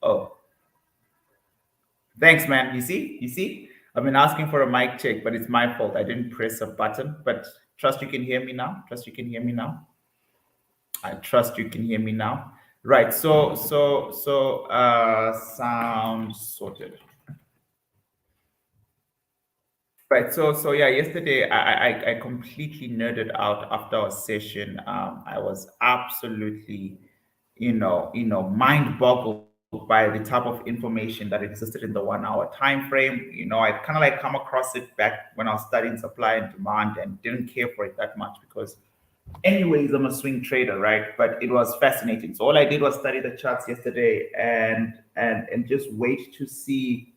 Oh, thanks, man. You see, I've been asking for a mic check, but it's my fault. I didn't press a button. But trust you can hear me now. Trust you can hear me now. I trust you can hear me now. Right. Sound sorted. Right. So yeah, yesterday I completely nerded out after our session. I was absolutely, mind boggled by the type of information that existed in the 1 hour time frame. I kind of like come across it back when I was studying supply and demand and didn't care for it that much because anyways, I'm a swing trader, right? But it was fascinating. So all I did was study the charts yesterday and just wait to see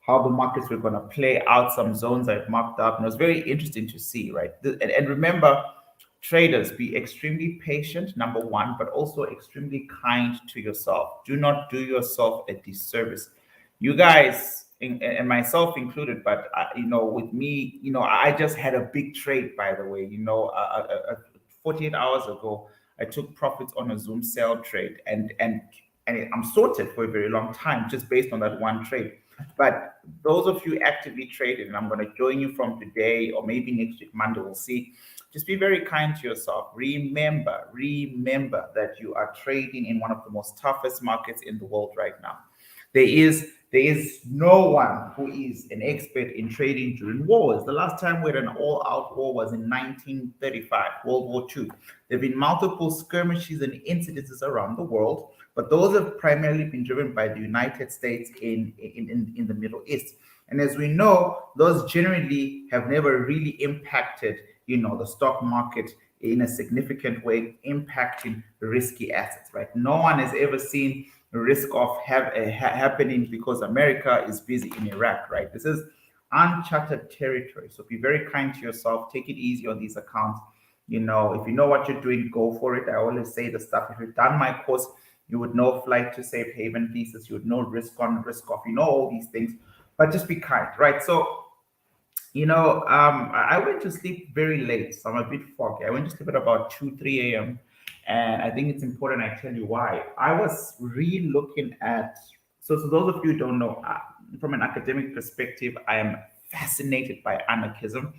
how the markets were going to play out, some zones I've marked up. And it was very interesting to see, right? And remember, traders, be extremely patient, number one, but also extremely kind to yourself. Do not do yourself a disservice. You guys, and myself included, but with me, I just had a big trade, by the way. 48 hours ago, I took profits on a Zoom sell trade, and I'm sorted for a very long time just based on that one trade. But those of you actively traded, and I'm going to join you from today or maybe next week, Monday, we'll see. Just be very kind to yourself. Remember that you are trading in one of the most toughest markets in the world right now. There is no one who is an expert in trading during wars. The last time we had an all-out war was in 1935, World War II. There have been multiple skirmishes and incidences around the world, but those have primarily been driven by the United States in the Middle East. And as we know, those generally have never really impacted, the stock market in a significant way, impacting risky assets, right? No one has ever seen risk of happening because America is busy in Iraq, right? This is uncharted territory. So be very kind to yourself. Take it easy on these accounts. If you know what you're doing, go for it. I always say the stuff. If you've done my course, you would know flight to safe haven thesis. You would know risk on, risk off. All these things, but just be kind, right? So, I went to sleep very late, so I'm a bit foggy. I went to sleep at about 2, 3 a.m. And I think it's important I tell you why. I was re-looking at, so those of you who don't know, from an academic perspective, I am fascinated by anarchism.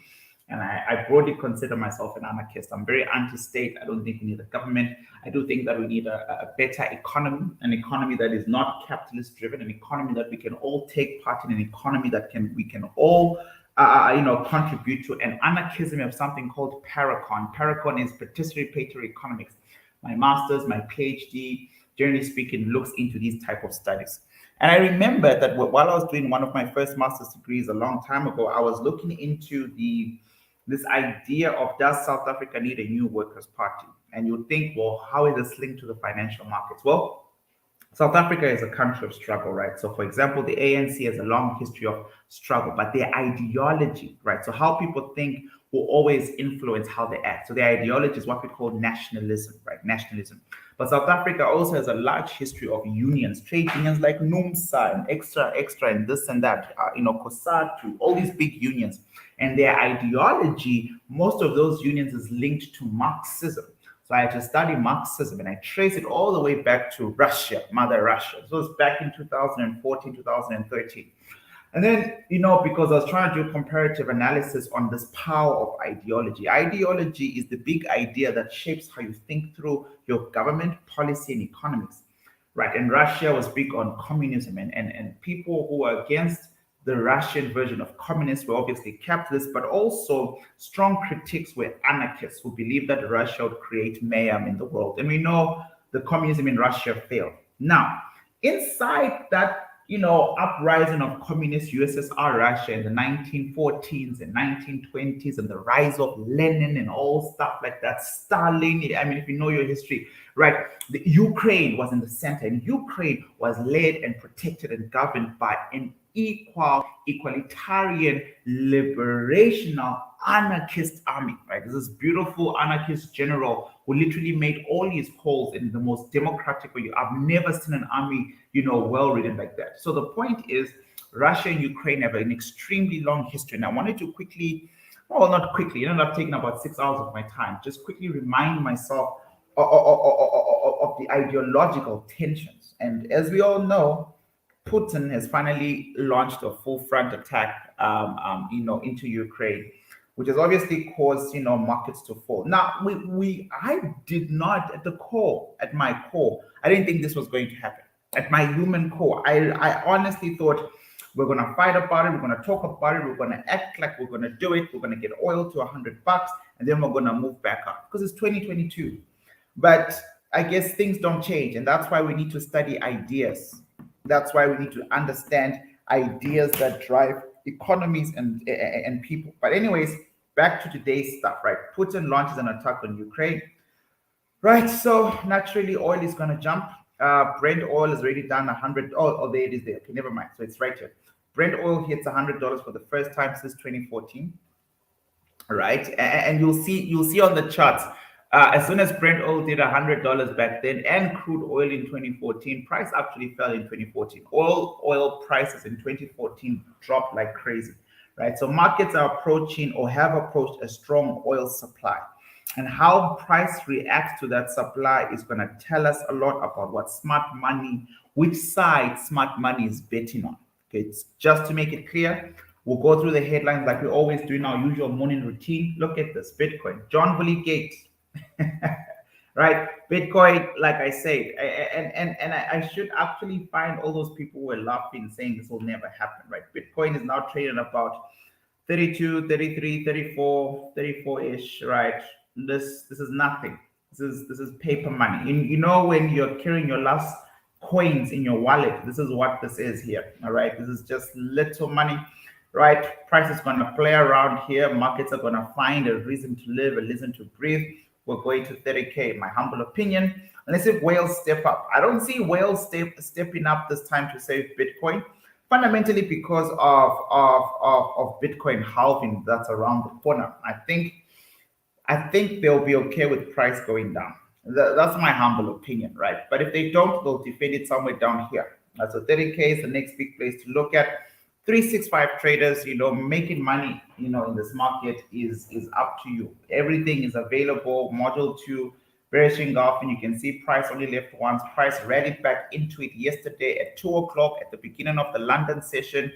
And I broadly consider myself an anarchist. I'm very anti-state. I don't think we need a government. I do think that we need a better economy, an economy that is not capitalist-driven, an economy that we can all take part in, an economy that we can all contribute to. And anarchism of something called Paracon. Paracon is participatory economics. My master's, my PhD, generally speaking, looks into these type of studies. And I remember that while I was doing one of my first master's degrees a long time ago, I was looking into this idea of, does South Africa need a new Workers' Party? And you think, well, how is this linked to the financial markets? Well, South Africa is a country of struggle, right? So, for example, the ANC has a long history of struggle, but their ideology, right? So, how people think will always influence how they act. So, their ideology is what we call nationalism, right? Nationalism. But South Africa also has a large history of unions, trade unions like NUMSA and Extra, and this and that, COSATU, all these big unions. And their ideology, most of those unions is linked to Marxism. So I had to study Marxism, and I trace it all the way back to Russia, Mother Russia. So it's back in 2014, 2013. And then, because I was trying to do comparative analysis on this power of ideology. Ideology is the big idea that shapes how you think through your government, policy, and economics, right? And Russia was big on communism, and people who were against the Russian version of communists were obviously capitalists, but also strong critics were anarchists who believed that Russia would create mayhem in the world. And we know the communism in Russia failed. Now, inside that, uprising of communist USSR Russia in the 1940s and 1920s and the rise of Lenin and all stuff like that, Stalin, I mean, if you know your history, right? The Ukraine was in the center, and Ukraine was led and protected and governed by an egalitarian, liberational, anarchist army, right? This is beautiful anarchist general who literally made all his calls in the most democratic way. I've never seen an army, well written like that. So the point is, Russia and Ukraine have an extremely long history. And I wanted to quickly, well, not quickly, it ended up taking about 6 hours of my time, just quickly remind myself of the ideological tensions And as we all know, Putin has finally launched a full front attack, into Ukraine, which has obviously caused, markets to fall. Now, I did not, at my core, I didn't think this was going to happen. At my human core, I honestly thought we're going to fight about it, we're going to talk about it, we're going to act like we're going to do it, we're going to get oil to $100, and then we're going to move back up because it's 2022. But I guess things don't change, and that's why we need to study ideas. That's why we need to understand ideas that drive economies and people. But anyways, back to today's stuff, right? Putin launches an attack on Ukraine, right? So naturally, oil is going to jump. Brent oil is already down 100. Oh, there it is there. Okay, never mind. So it's right here. Brent oil hits $100 for the first time since 2014, right? And you'll see on the charts. As soon as Brent oil did $100 back then, and crude oil in 2014, price actually fell in 2014. Oil prices in 2014 dropped like crazy, right? So markets are approaching or have approached a strong oil supply. And how price reacts to that supply is going to tell us a lot about what smart money, which side smart money is betting on. Okay, it's just to make it clear. We'll go through the headlines like we always do in our usual morning routine. Look at this, Bitcoin, John Bully Gate. Right, Bitcoin, like I said, and I should actually find all those people who were laughing saying this will never happen, right? Bitcoin is now trading about 32, 33, 34-ish, right? This is nothing. This is paper money. When you're carrying your last coins in your wallet, this is what this is here. All right, this is just little money, right? Price is going to play around here. Markets are going to find a reason to live, a reason to breathe. We're going to 30K, in my humble opinion. Unless if whales step up. I don't see whales stepping up this time to save Bitcoin, fundamentally because of Bitcoin halving that's around the corner. I think they'll be okay with price going down. That's my humble opinion, right? But if they don't, they'll defend it somewhere down here. So 30K is the next big place to look at. 365 traders, making money, in this market is up to you. Everything is available. Module 2, bearish engulf, and you can see price only left once. Price rallied back into it yesterday at 2 o'clock at the beginning of the London session.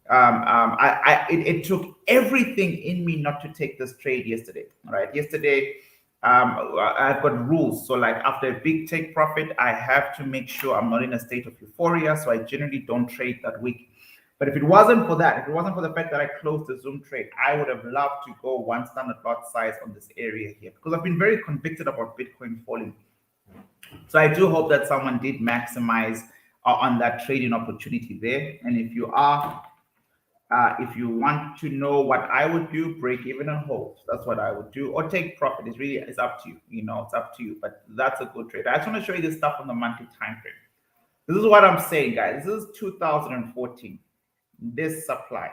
It took everything in me not to take this trade yesterday. All right, yesterday I've got rules. So like after a big take profit, I have to make sure I'm not in a state of euphoria. So I generally don't trade that week. But if it wasn't for that, if it wasn't for the fact that I closed the Zoom trade, I would have loved to go one standard lot size on this area here because I've been very convicted about Bitcoin falling. So I do hope that someone did maximize on that trading opportunity there. And if you are, if you want to know what I would do, break even and hold. That's what I would do, or take profit. It's up to you. It's up to you. But that's a good trade. I just want to show you this stuff on the monthly time frame. This is what I'm saying, guys. This is 2014. This supply,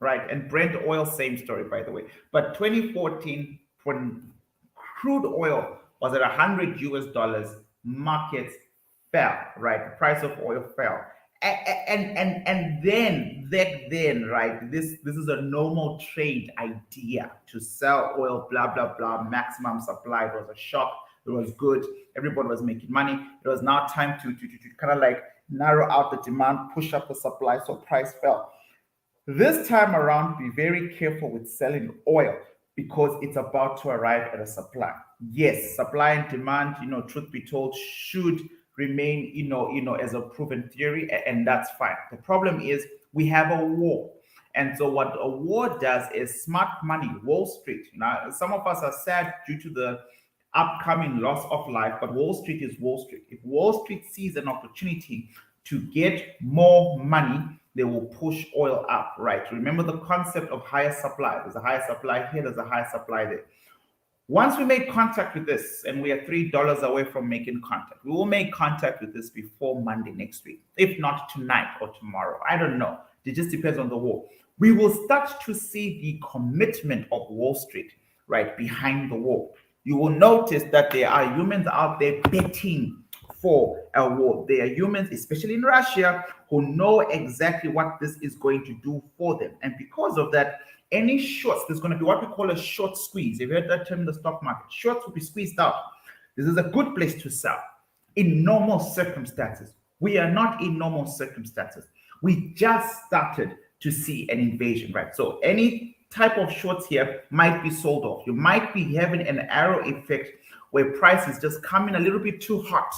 right? And Brent oil, same story, by the way. But 2014, when crude oil was at $100, markets fell, right? The price of oil fell. And then, right? This is a normal trade idea to sell oil, blah, blah, blah, maximum supply. It was a shock. It was good. Everybody was making money. It was now time to kind of like narrow out the demand, push up the supply, so price fell. This time around, be very careful with selling oil because it's about to arrive at a supply. Yes, supply and demand, truth be told, should remain, as a proven theory, and that's fine. The problem is we have a war. And so what a war does is smart money, Wall Street. Now, some of us are sad due to the upcoming loss of life, but Wall Street is Wall Street. If Wall Street sees an opportunity to get more money, they will push oil up, right? Remember the concept of higher supply. There's a higher supply here, there's a higher supply there. Once we make contact with this, and we are $3 away from making contact, we will make contact with this before Monday next week, if not tonight or tomorrow. I don't know. It just depends on the war. We will start to see the commitment of Wall Street, right, behind the war. You will notice that there are humans out there betting for a war. There are humans, especially in Russia, who know exactly what this is going to do for them. And because of that, any shorts, there's going to be what we call a short squeeze. Have you heard that term in the stock market? Shorts will be squeezed out. This is a good place to sell. in normal circumstances. We are not in normal circumstances. We just started to see an invasion, right? So any type of shorts here might be sold off. You might be having an arrow effect where prices just come in a little bit too hot,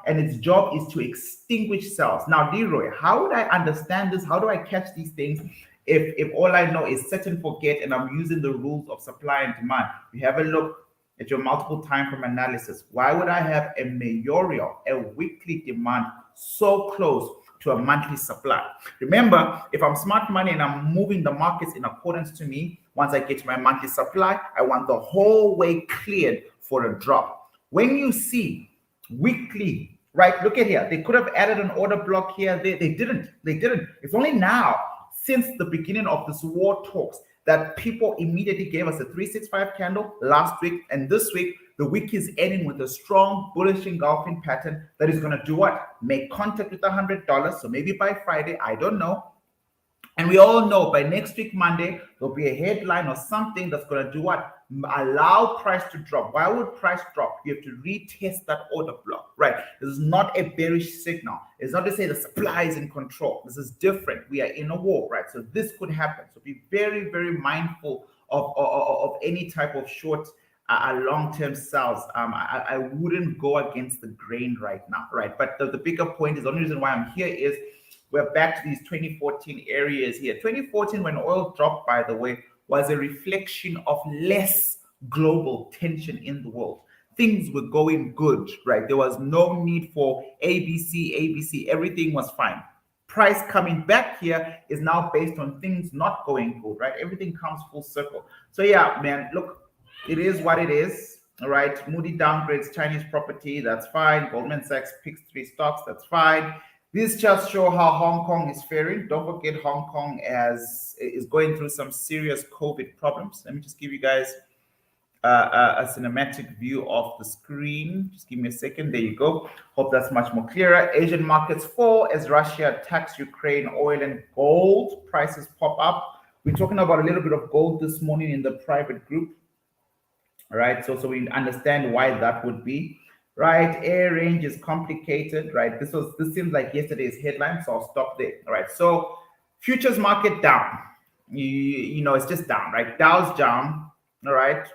and its job is to extinguish sales. Now, Leroy, how would I understand this? How do I catch these things if all I know is set and forget and I'm using the rules of supply and demand? You have a look at your multiple time frame analysis. Why would I have a majorial, a weekly demand so close to a monthly supply? Remember, if I'm smart money and I'm moving the markets in accordance to me, once I get to my monthly supply, I want the whole way cleared for a drop. When you see weekly, right, look at here, they could have added an order block here. They didn't. It's only now, since the beginning of this war talks, that people immediately gave us a 365 candle last week, and this week the week is ending with a strong bullish engulfing pattern that is going to do what? Make contact with $100. So maybe by Friday, I don't know. And we all know by next week, Monday, there'll be a headline or something that's going to do what? Allow price to drop. Why would price drop? You have to retest that order block, right? This is not a bearish signal. It's not to say the supply is in control. This is different. We are in a war, right? So this could happen. So be very, very mindful of any type of short long-term sales. I wouldn't go against the grain right now, right? But the bigger point is, the only reason why I'm here is we're back to these 2014 areas here. 2014, when oil dropped, by the way, was a reflection of less global tension in the world. Things were going good, right? There was no need for ABC. Everything was fine. Price coming back here is now based on things not going good, right? Everything comes full circle. So yeah, man, look, it is what it is, all right? Moody downgrades Chinese property, that's fine. Goldman Sachs picks 3 stocks, that's fine. These charts show how Hong Kong is faring. Don't forget, Hong Kong is going through some serious COVID problems. Let me just give you guys a cinematic view of the screen. Just give me a second. There you go. Hope that's much more clearer. Asian markets fall as Russia attacks Ukraine. Oil and gold prices pop up. We're talking about a little bit of gold this morning in the private group. All right, so we understand why that would be. Right, air range is complicated, right? This seems like yesterday's headline, so I'll stop there. All right, so futures market down. You know, it's just down, right? Dow's down, all right?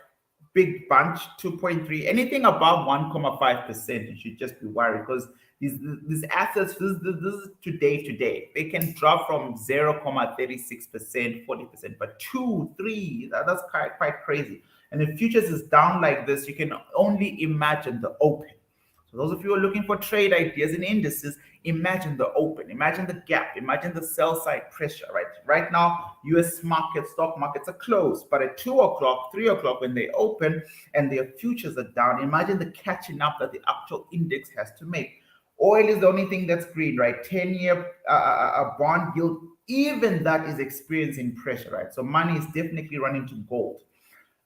Big bunch, 2.3. Anything above 1.5%, you should just be worried, because these assets, this is today. They can drop from 0.36%, 40%, but 2, 3, that's quite crazy. And if futures is down like this, you can only imagine the open. So those of you who are looking for trade ideas in indices, imagine the open, imagine the gap, imagine the sell side pressure, right? Right now, US markets, stock markets are closed, but at 2 o'clock, 3 o'clock, when they open and their futures are down, imagine the catching up that the actual index has to make. Oil is the only thing that's green, right? 10-year bond yield, even that is experiencing pressure, right? So money is definitely running to gold.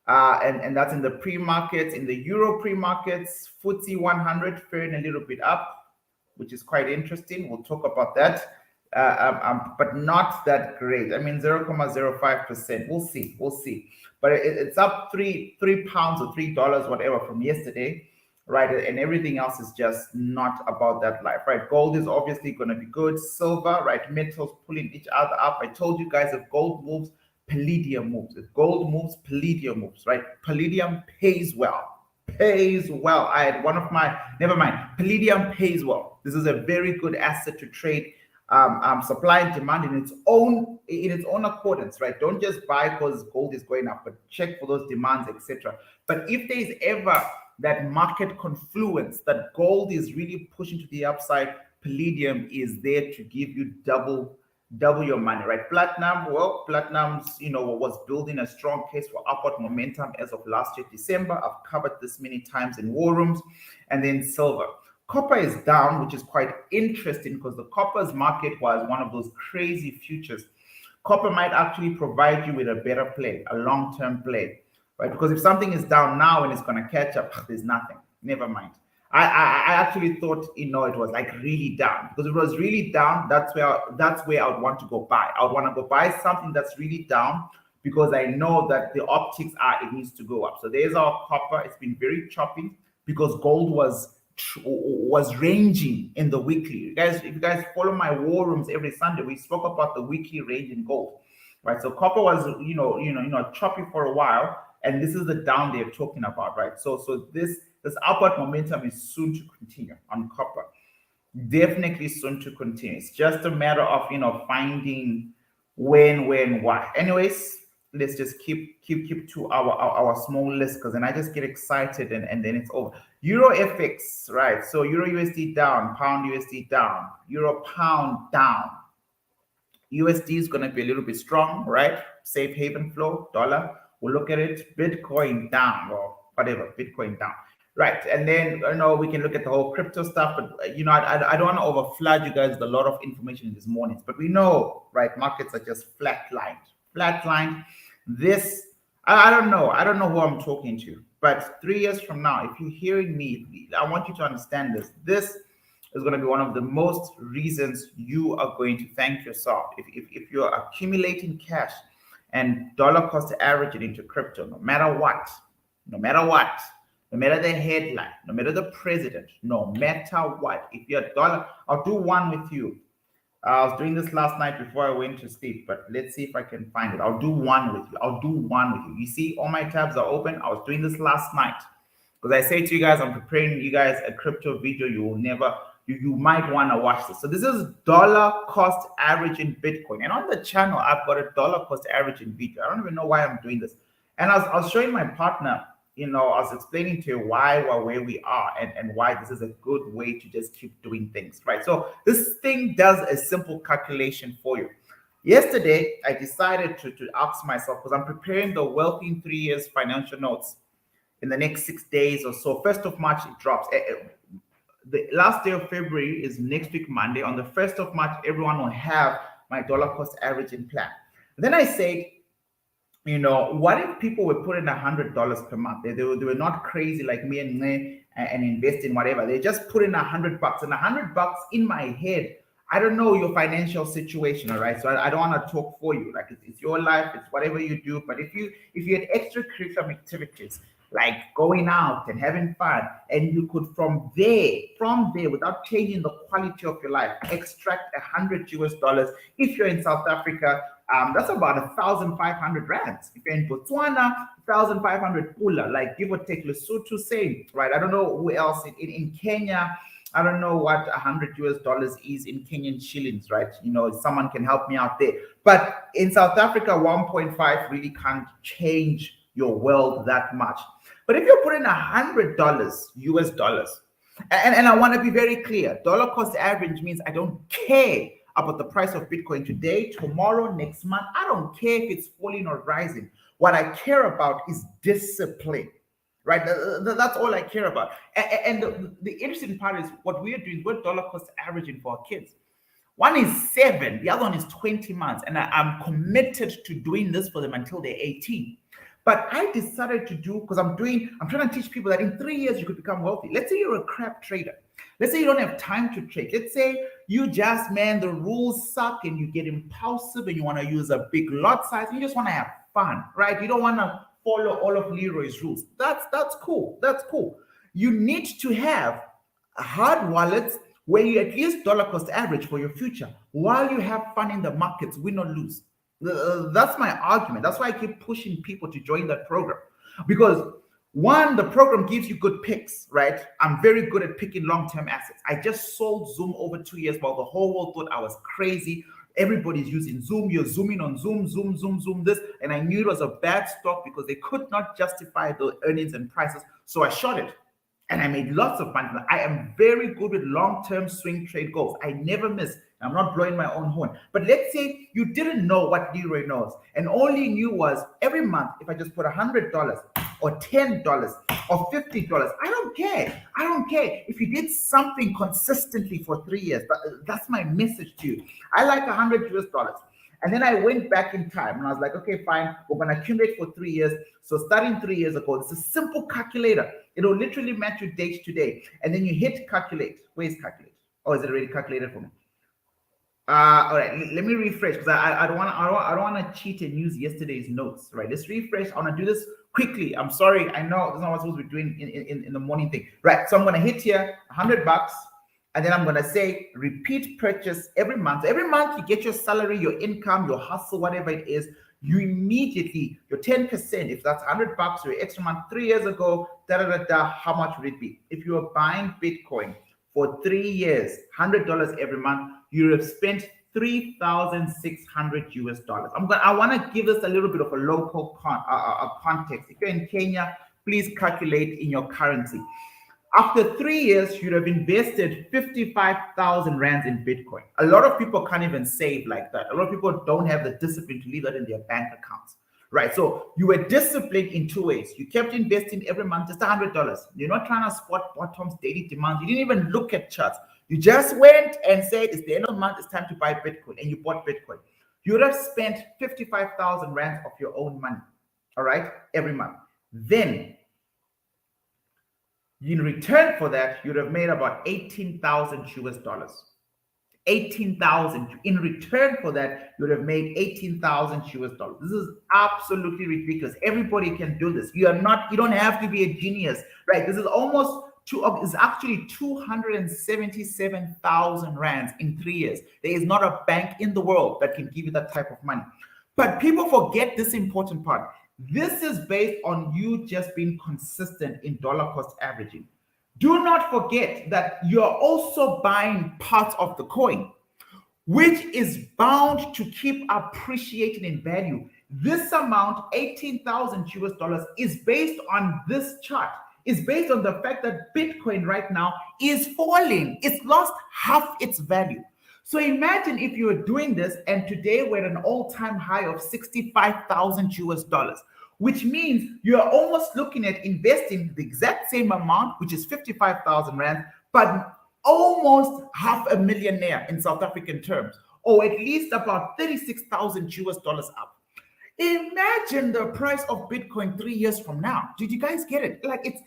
And that's in the pre-markets. In the Euro pre-markets, FTSE 100 faring a little bit up, which is quite interesting. We'll talk about that, but not that great. I mean, 0.05%. We'll see. But it's up £3 or $3, whatever, from yesterday, right? And everything else is just not about that life, right? Gold is obviously going to be good. Silver, right? Metals pulling each other up. I told you guys, if gold moves, palladium moves. If gold moves, palladium moves, right? Palladium pays well. I had one of my, never mind, palladium pays well. This is a very good asset to trade supply and demand in its own accordance, right? Don't just buy because gold is going up, but check for those demands, etc. But if there is ever that market confluence that gold is really pushing to the upside, palladium is there to give you double your money, right? Platinum's, was building a strong case for upward momentum as of last year, December. I've covered this many times in war rooms. And then silver. Copper is down, which is quite interesting because the copper's market was one of those crazy futures. Copper might actually provide you with a better play, a long-term play, right? Because if something is down now and it's going to catch up, there's nothing. Never mind. I actually thought, it was like really down, because if it was really down, that's where I would want to go buy. I would want to go buy something that's really down, because I know that the optics are it needs to go up. So there's our copper. It's been very choppy because gold was was ranging in the weekly. If you guys follow my war rooms every Sunday, we spoke about the weekly range in gold, right? So copper was, choppy for a while, and this is the down they're talking about, right? So this upward momentum is soon to continue on copper. Definitely soon to continue. It's just a matter of finding when, why. Anyways, let's just keep to our small list, because then I just get excited and then it's over. Euro FX, right? So Euro USD down, Pound USD down, Euro Pound down. USD is going to be a little bit strong, right? Safe haven flow, dollar. We'll look at it. Bitcoin down, or whatever, Bitcoin down. Right, and then we can look at the whole crypto stuff, but I don't want to overflood you guys with a lot of information in these mornings. But we know, right, markets are just flatlined. This, I don't know who I'm talking to, but 3 years from now, if you're hearing me, I want you to understand this. This is going to be one of the most reasons you are going to thank yourself if you're accumulating cash and dollar cost average it into crypto, no matter what. No matter the headline, no matter the president, no matter what. If you're a dollar, I'll do one with you. I was doing this last night before I went to sleep, but let's see if I can find it. I'll do one with you. You see, all my tabs are open. I was doing this last night because I say to you guys, I'm preparing you guys a crypto video. You might want to watch this. So this is dollar cost average in Bitcoin. And on the channel, I've got a dollar cost average in video. I don't even know why I'm doing this. And I was showing my partner, I was explaining to you why we're where we are and why this is a good way to just keep doing things, right? So this thing does a simple calculation for you. Yesterday, I decided to ask myself, because I'm preparing the Wealthy in 3 Years financial notes in the next 6 days or so. 1st of March, it drops. The last day of February is next week, Monday. On the 1st of March, everyone will have my dollar cost averaging plan. And then I said, what if people were putting $100 per month? They were not crazy like me and invest in whatever. They just put in $100, and $100 in my head. I don't know your financial situation, all right? So I don't want to talk for you. Like it's your life, it's whatever you do. But if you had extracurricular activities like going out and having fun, and you could from there, without changing the quality of your life, extract $100 if you're in South Africa. That's about 1,500 rands. If you're in Botswana, 1,500 pula, like give or take Lesotho, same, right? I don't know who else in Kenya. I don't know what $100 is in Kenyan shillings, right? Someone can help me out there. But in South Africa, 1.5 really can't change your world that much. But if you're putting $100 US dollars, and I want to be very clear, dollar cost average means I don't care about the price of Bitcoin today, tomorrow, next month. I don't care if it's falling or rising. What I care about is discipline, right? That's all I care about. And the interesting part is what we're doing, we're dollar cost averaging for our kids. One is 7, the other one is 20 months. And I'm committed to doing this for them until they're 18. But I decided to do, because I'm trying to teach people that in 3 years you could become wealthy. Let's say you're a crap trader. Let's say you don't have time to trade. Let's say you just, the rules suck and you get impulsive and you want to use a big lot size and you just want to have fun, right? You don't want to follow all of Leroy's rules. That's cool. That's cool. You need to have hard wallets where you at least dollar cost average for your future while you have fun in the markets, win or lose. That's my argument. That's why I keep pushing people to join that program, because one, the program gives you good picks, right? I'm very good at picking long-term assets. I just sold Zoom over 2 years while the whole world thought I was crazy. Everybody's using Zoom. You're zooming on Zoom this. And I knew it was a bad stock because they could not justify the earnings and prices. So I short it and I made lots of money. I am very good with long-term swing trade goals. I never miss. I'm not blowing my own horn. But let's say you didn't know what Leroy knows, and all you knew was every month, if I just put $100 or $10 or $50, I don't care. I don't care if you did something consistently for 3 years. But that's my message to you. I like $100. And then I went back in time and I was like, okay, fine, we're going to accumulate for 3 years. So starting 3 years ago, it's a simple calculator. It'll literally match your date today. And then you hit calculate. Where's calculate? Oh, is it already calculated for me? All right, let me refresh, because I don't want to cheat and use yesterday's notes, right? Let's refresh. I want to do this quickly. I'm sorry, I know that's not what I'm supposed to be doing in the morning thing. Right, so I'm going to hit here $100, and then I'm going to say repeat purchase every month. Every month you get your salary, your income, your hustle, whatever it is, you immediately, your 10%, if that's $100, your extra month, 3 years ago, how much would it be? If you were buying Bitcoin for 3 years, $100 every month, you have spent $3,600 I want to give this a little bit of a local context. If you're in Kenya, please calculate in your currency. After 3 years, you'd have invested 55,000 rands in Bitcoin. A lot of people can't even save like that. A lot of people don't have the discipline to leave that in their bank accounts, right? So you were disciplined in 2 ways. You kept investing every month, just $100. You're not trying to spot bottoms, daily demands. You didn't even look at charts. You just went and said, it's the end of the month, it's time to buy Bitcoin, and you bought Bitcoin. You would have spent 55,000 rands of your own money, all right, every month. Then, in return for that, you'd have made about 18,000 US dollars. 18,000. In return for that, you'd have made 18,000 US dollars. This is absolutely ridiculous. Everybody can do this. You don't have to be a genius, right? This is it's actually 277,000 rands in 3 years. There is not a bank in the world that can give you that type of money. But people forget this important part. This is based on you just being consistent in dollar cost averaging. Do not forget that you're also buying parts of the coin, which is bound to keep appreciating in value. This amount, 18,000 US dollars, is based on this chart. Is based on the fact that Bitcoin right now is falling. It's lost half its value. So imagine if you were doing this and today we're at an all-time high of 65,000 US dollars, which means you're almost looking at investing the exact same amount, which is 55,000 rands, but almost half a millionaire in South African terms, or at least about 36,000 US dollars up. Imagine the price of Bitcoin 3 years from now. Did you guys get it? Like it's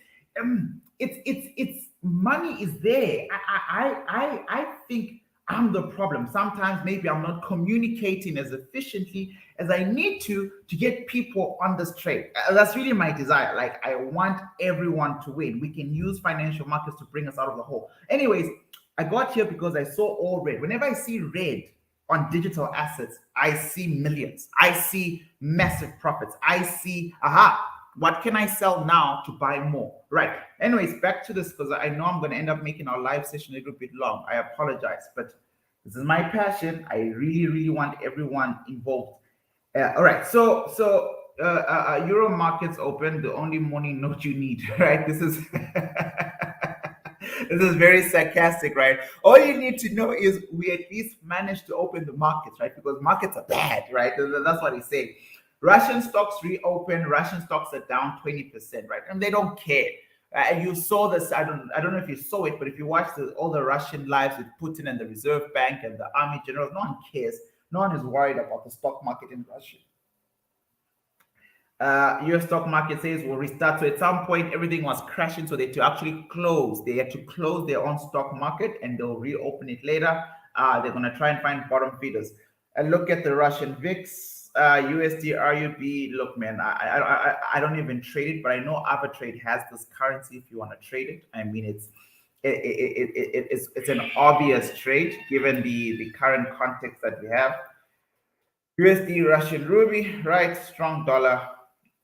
money is there. I think I'm the problem. Sometimes maybe I'm not communicating as efficiently as I need to get people on this trade. That's really my desire. Like I want everyone to win. We can use financial markets to bring us out of the hole. Anyways, I got here because I saw all red. Whenever I see red on digital assets, I see millions. I see massive profits. I see, what can I sell now to buy more? Right. Anyways, back to this because I know I'm going to end up making our live session a little bit long. I apologize, but this is my passion. I really, really want everyone involved. All right. So Euro markets open. The only morning note you need, right? This is this is very sarcastic, right? All you need to know is we at least managed to open the markets, right? Because markets are bad, right? That's what he said. Russian stocks reopen. Russian stocks are down 20%, right? And they don't care. You saw this. I don't know if you saw it, but if you watch all the Russian lives with Putin and the Reserve Bank and the army generals, no one cares. No one is worried about the stock market in Russia. US stock market says will restart. So at some point, everything was crashing. So they had to actually close. They had to close their own stock market and they'll reopen it later. They're going to try and find bottom feeders. And look at the Russian VIX. USD, RUB, look, man, I don't even trade it, but I know AvaTrade has this currency if you want to trade it. I mean, it's an obvious trade given the current context that we have. USD, Russian ruby, right? Strong dollar,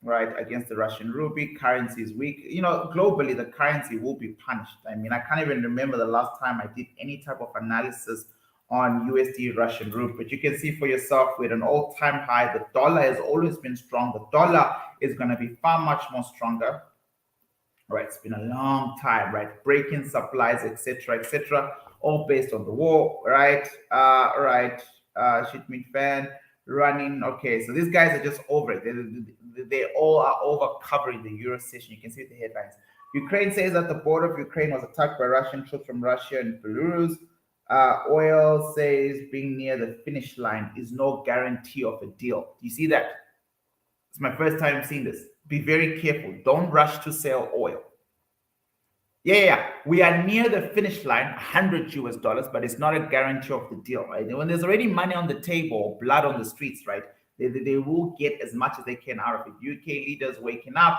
right, against the Russian ruby. Currency is weak. You know, globally, the currency will be punished. I mean, I can't even remember the last time I did any type of analysis on USD Russian ruble, but you can see for yourself with an all-time high, the dollar has always been strong. The dollar is going to be far much more stronger. Right, it's been a long time, right? Breaking supplies, etc., all based on the war, right? Shipment fan running. Okay, so these guys are just over it. They all are over covering the Euro session. You can see the headlines. Ukraine says that the border of Ukraine was attacked by Russian troops from Russia and Belarus. Oil says being near the finish line is no guarantee of a deal. Do you see that? It's my first time seeing this. Be very careful. Don't rush to sell oil. Yeah. We are near the finish line, 100 US dollars, but it's not a guarantee of the deal, right? When there's already money on the table, blood on the streets, right? They will get as much as they can out of it. UK leaders waking up,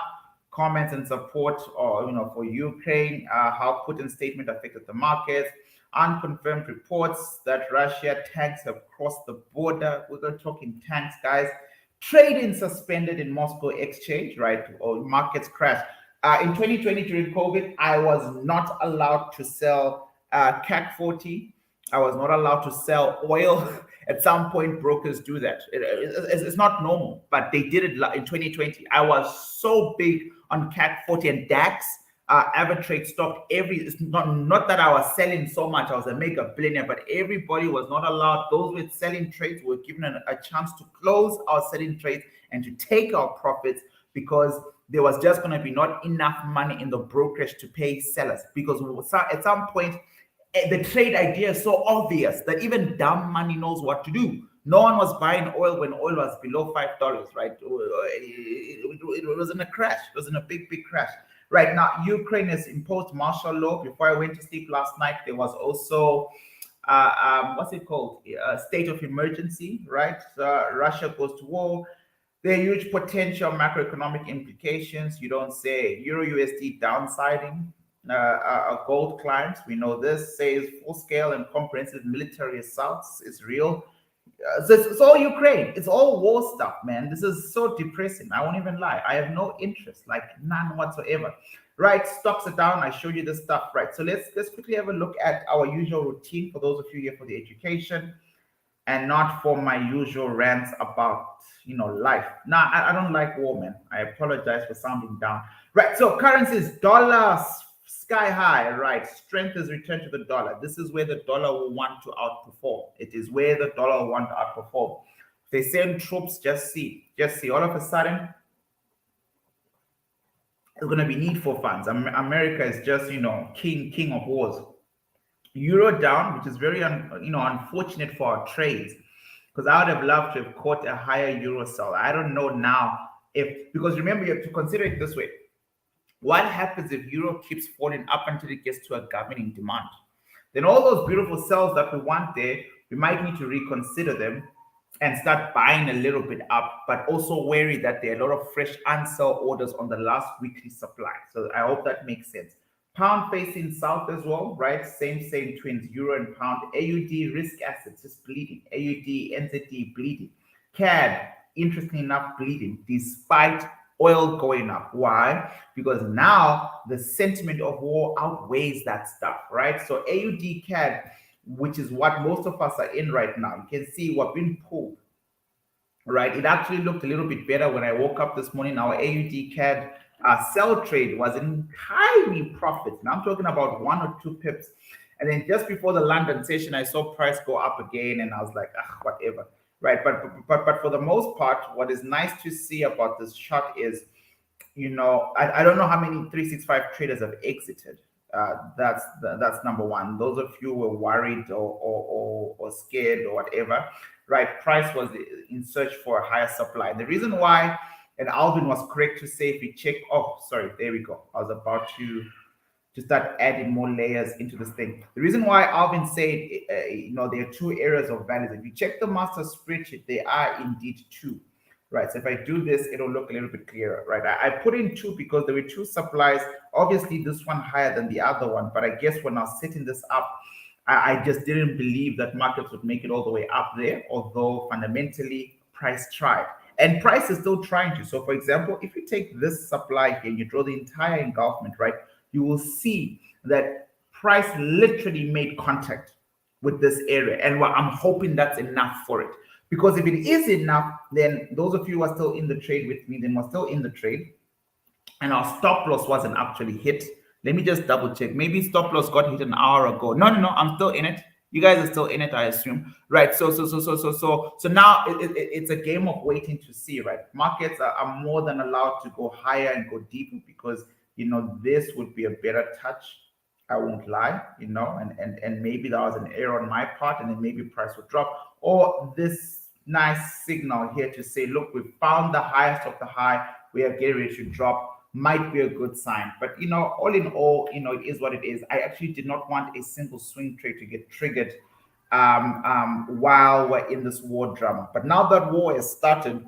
comments and support, or for Ukraine, how Putin's statement affected the markets, unconfirmed reports that Russia tanks have crossed the border. We're not talking tanks, guys. Trading suspended in Moscow exchange, right? Or markets crash. In 2020 during COVID, I was not allowed to sell CAC 40. I was not allowed to sell oil. At some point, brokers do that. It's not normal, but they did it in 2020. I was so big on CAC 40 and DAX. Avertrade stopped it's not that I was selling so much, I was a mega billionaire, but everybody was not allowed. Those with selling trades were given a chance to close our selling trades and to take our profits, because there was just going to be not enough money in the brokerage to pay sellers. Because at some point, the trade idea is so obvious that even dumb money knows what to do. No one was buying oil when oil was below $5, right? It was in a crash. It was in a big crash. Right now, Ukraine has imposed martial law. Before I went to sleep last night, there was also, what's it called? State of emergency, right? Russia goes to war. There are huge potential macroeconomic implications. You don't say. EURUSD downsizing. Gold climbs. We know this. Says full-scale and comprehensive military assaults is real. It's all Ukraine. It's all war stuff, man. This is so depressing. I won't even lie. I have no interest, like none whatsoever. Right, stocks are down. I showed you this stuff, right? So let's quickly have a look at our usual routine for those of you here for the education, and not for my usual rants about life. Now, I don't like war, man. I apologize for sounding down. Right, so currencies, dollars sky high, right? Strength has returned to the dollar. This is where the dollar will want to outperform. It is where the dollar will want to outperform. If they send troops, just see. All of a sudden, there's going to be need for funds. America is just, king of wars. Euro down, which is very, unfortunate for our trades, because I would have loved to have caught a higher euro sell. I don't know now because remember, you have to consider it this way. What happens if euro keeps falling up until it gets to a governing demand? Then all those beautiful sells that we want there, we might need to reconsider them and start buying a little bit up, but also wary that there are a lot of fresh unsell orders on the last weekly supply. So I hope that makes sense. Pound facing south as well, right? Same twins, euro and pound. AUD risk assets just bleeding. AUD, NZD bleeding. CAD, interestingly enough, bleeding despite oil going up. Why? Because now the sentiment of war outweighs that stuff, right? So AUD CAD, which is what most of us are in right now, you can see we're being pulled, right? It actually looked a little bit better when I woke up this morning. Our AUD CAD sell trade was in tiny profits. Now I'm talking about 1 or 2 pips. And then just before the London session, I saw price go up again, and I was like, whatever. Right, but for the most part, what is nice to see about this chart is, I don't know how many 365 traders have exited. That's number one. Those of you who were worried or scared or whatever, right? Price was in search for a higher supply. The reason why, and Alvin was correct to say, if we check, there we go. I was about to start adding more layers into this thing. The reason why Alvin said, there are 2 areas of values. If you check the master spreadsheet, there are indeed 2, right? So if I do this, it'll look a little bit clearer, right? I put in 2 because there were 2 supplies. Obviously, this one higher than the other one, but I guess when I was setting this up, I just didn't believe that markets would make it all the way up there, although fundamentally, price tried. And price is still trying to. So for example, if you take this supply here and you draw the entire engulfment, right, you will see that price literally made contact with this area. And I'm hoping that's enough for it. Because if it is enough, then those of you who are still in the trade with me, then we're still in the trade. And our stop loss wasn't actually hit. Let me just double check. Maybe stop loss got hit an hour ago. No, I'm still in it. You guys are still in it, I assume. Right. So now it's a game of waiting to see, right? Markets are more than allowed to go higher and go deeper because this would be a better touch. I won't lie, and maybe that was an error on my part, and then maybe price would drop. Or this nice signal here to say, look, we found the highest of the high, we are getting ready to drop, might be a good sign. But all in all, it is what it is. I actually did not want a single swing trade to get triggered while we're in this war drama. But now that war has started,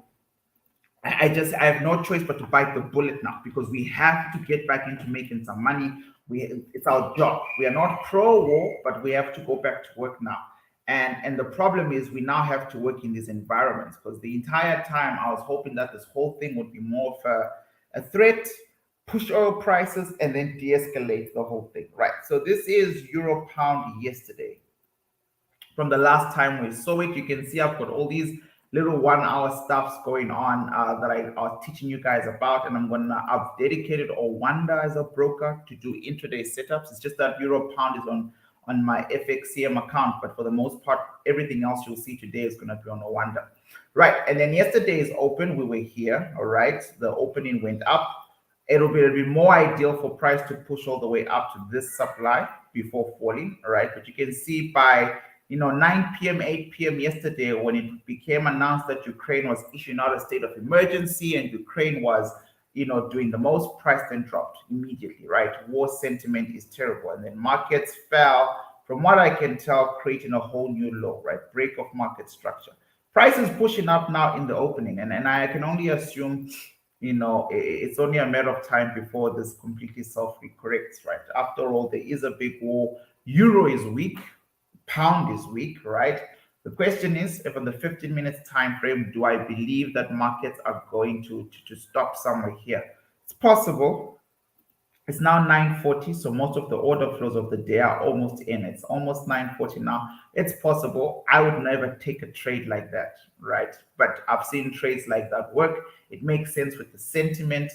I have no choice but to bite the bullet now, because we have to get back into making some money. It's our job. We are not pro-war, but we have to go back to work now. And the problem is we now have to work in these environments, because the entire time I was hoping that this whole thing would be more of a threat, push oil prices, and then de-escalate the whole thing, right? So this is euro pound yesterday. From the last time we saw it, you can see I've got all these little 1 hour stuffs going on that I was teaching you guys about, and I've dedicated Owanda as a broker to do intraday setups. It's just that euro pound is on my FXCM account, but for the most part, everything else you'll see today is going to be on Owanda. Right, and then yesterday's open, we were here, all right? The opening went up. It'll be more ideal for price to push all the way up to this supply before falling, all right? But you can see by 9 p.m., 8 p.m. yesterday, when it became announced that Ukraine was issuing out a state of emergency and Ukraine was, doing the most, price then dropped immediately, right? War sentiment is terrible. And then markets fell, from what I can tell, creating a whole new low, right? Break of market structure. Price is pushing up now in the opening. And I can only assume, it's only a matter of time before this completely self-corrects, right? After all, there is a big war. Euro is weak. Pound is weak, right? The question is, if on the 15 minutes time frame, do I believe that markets are going to stop somewhere here? It's possible. It's now 9:40, so most of the order flows of the day are almost in. It's almost 9:40 now. It's possible. I would never take a trade like that, right? But I've seen trades like that work. It makes sense with the sentiment.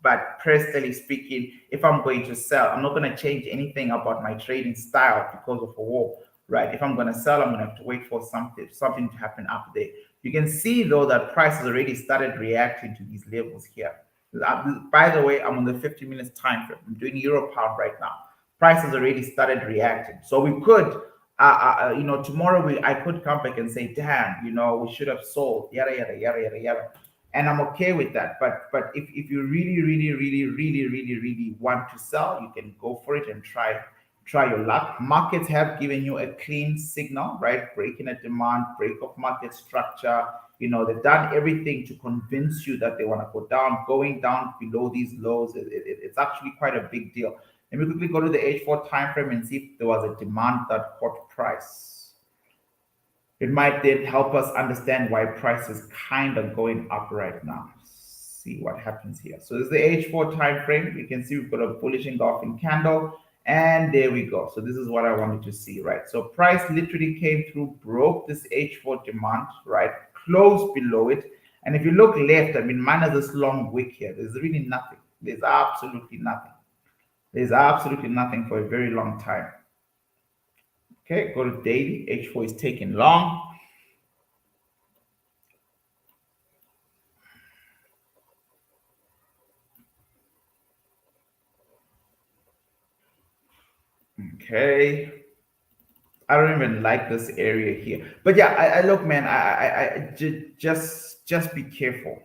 But personally speaking, if I'm going to sell, I'm not going to change anything about my trading style because of a war, right? If I'm going to sell, I'm going to have to wait for something to happen up there. You can see, though, that price has already started reacting to these levels here. By the way, I'm on the 50 minutes time frame. I'm doing euro pound right now. Price has already started reacting. So we could, tomorrow I could come back and say, damn, we should have sold, yada, yada, yada, yada, yada. And I'm okay with that. But if you really want to sell, you can go for it and try your luck. Markets have given you a clean signal, right? Breaking a demand, break of market structure. They've done everything to convince you that they want to go down. Going down below these lows, it's actually quite a big deal. Let me quickly go to the H4 time frame and see if there was a demand that caught price. It might then help us understand why price is kind of going up right now. See what happens here. So this is the H4 time frame. You can see we've got a bullish engulfing candle, and there we go. So this is what I wanted to see, right? So price literally came through, broke this H4 demand, right? Closed below it. And if you look left, minus this long wick here, there's really nothing. There's absolutely nothing. There's absolutely nothing for a very long time. Okay, go to daily. H4 is taking long. Okay. I don't even like this area here. But yeah, I look, man, just be careful.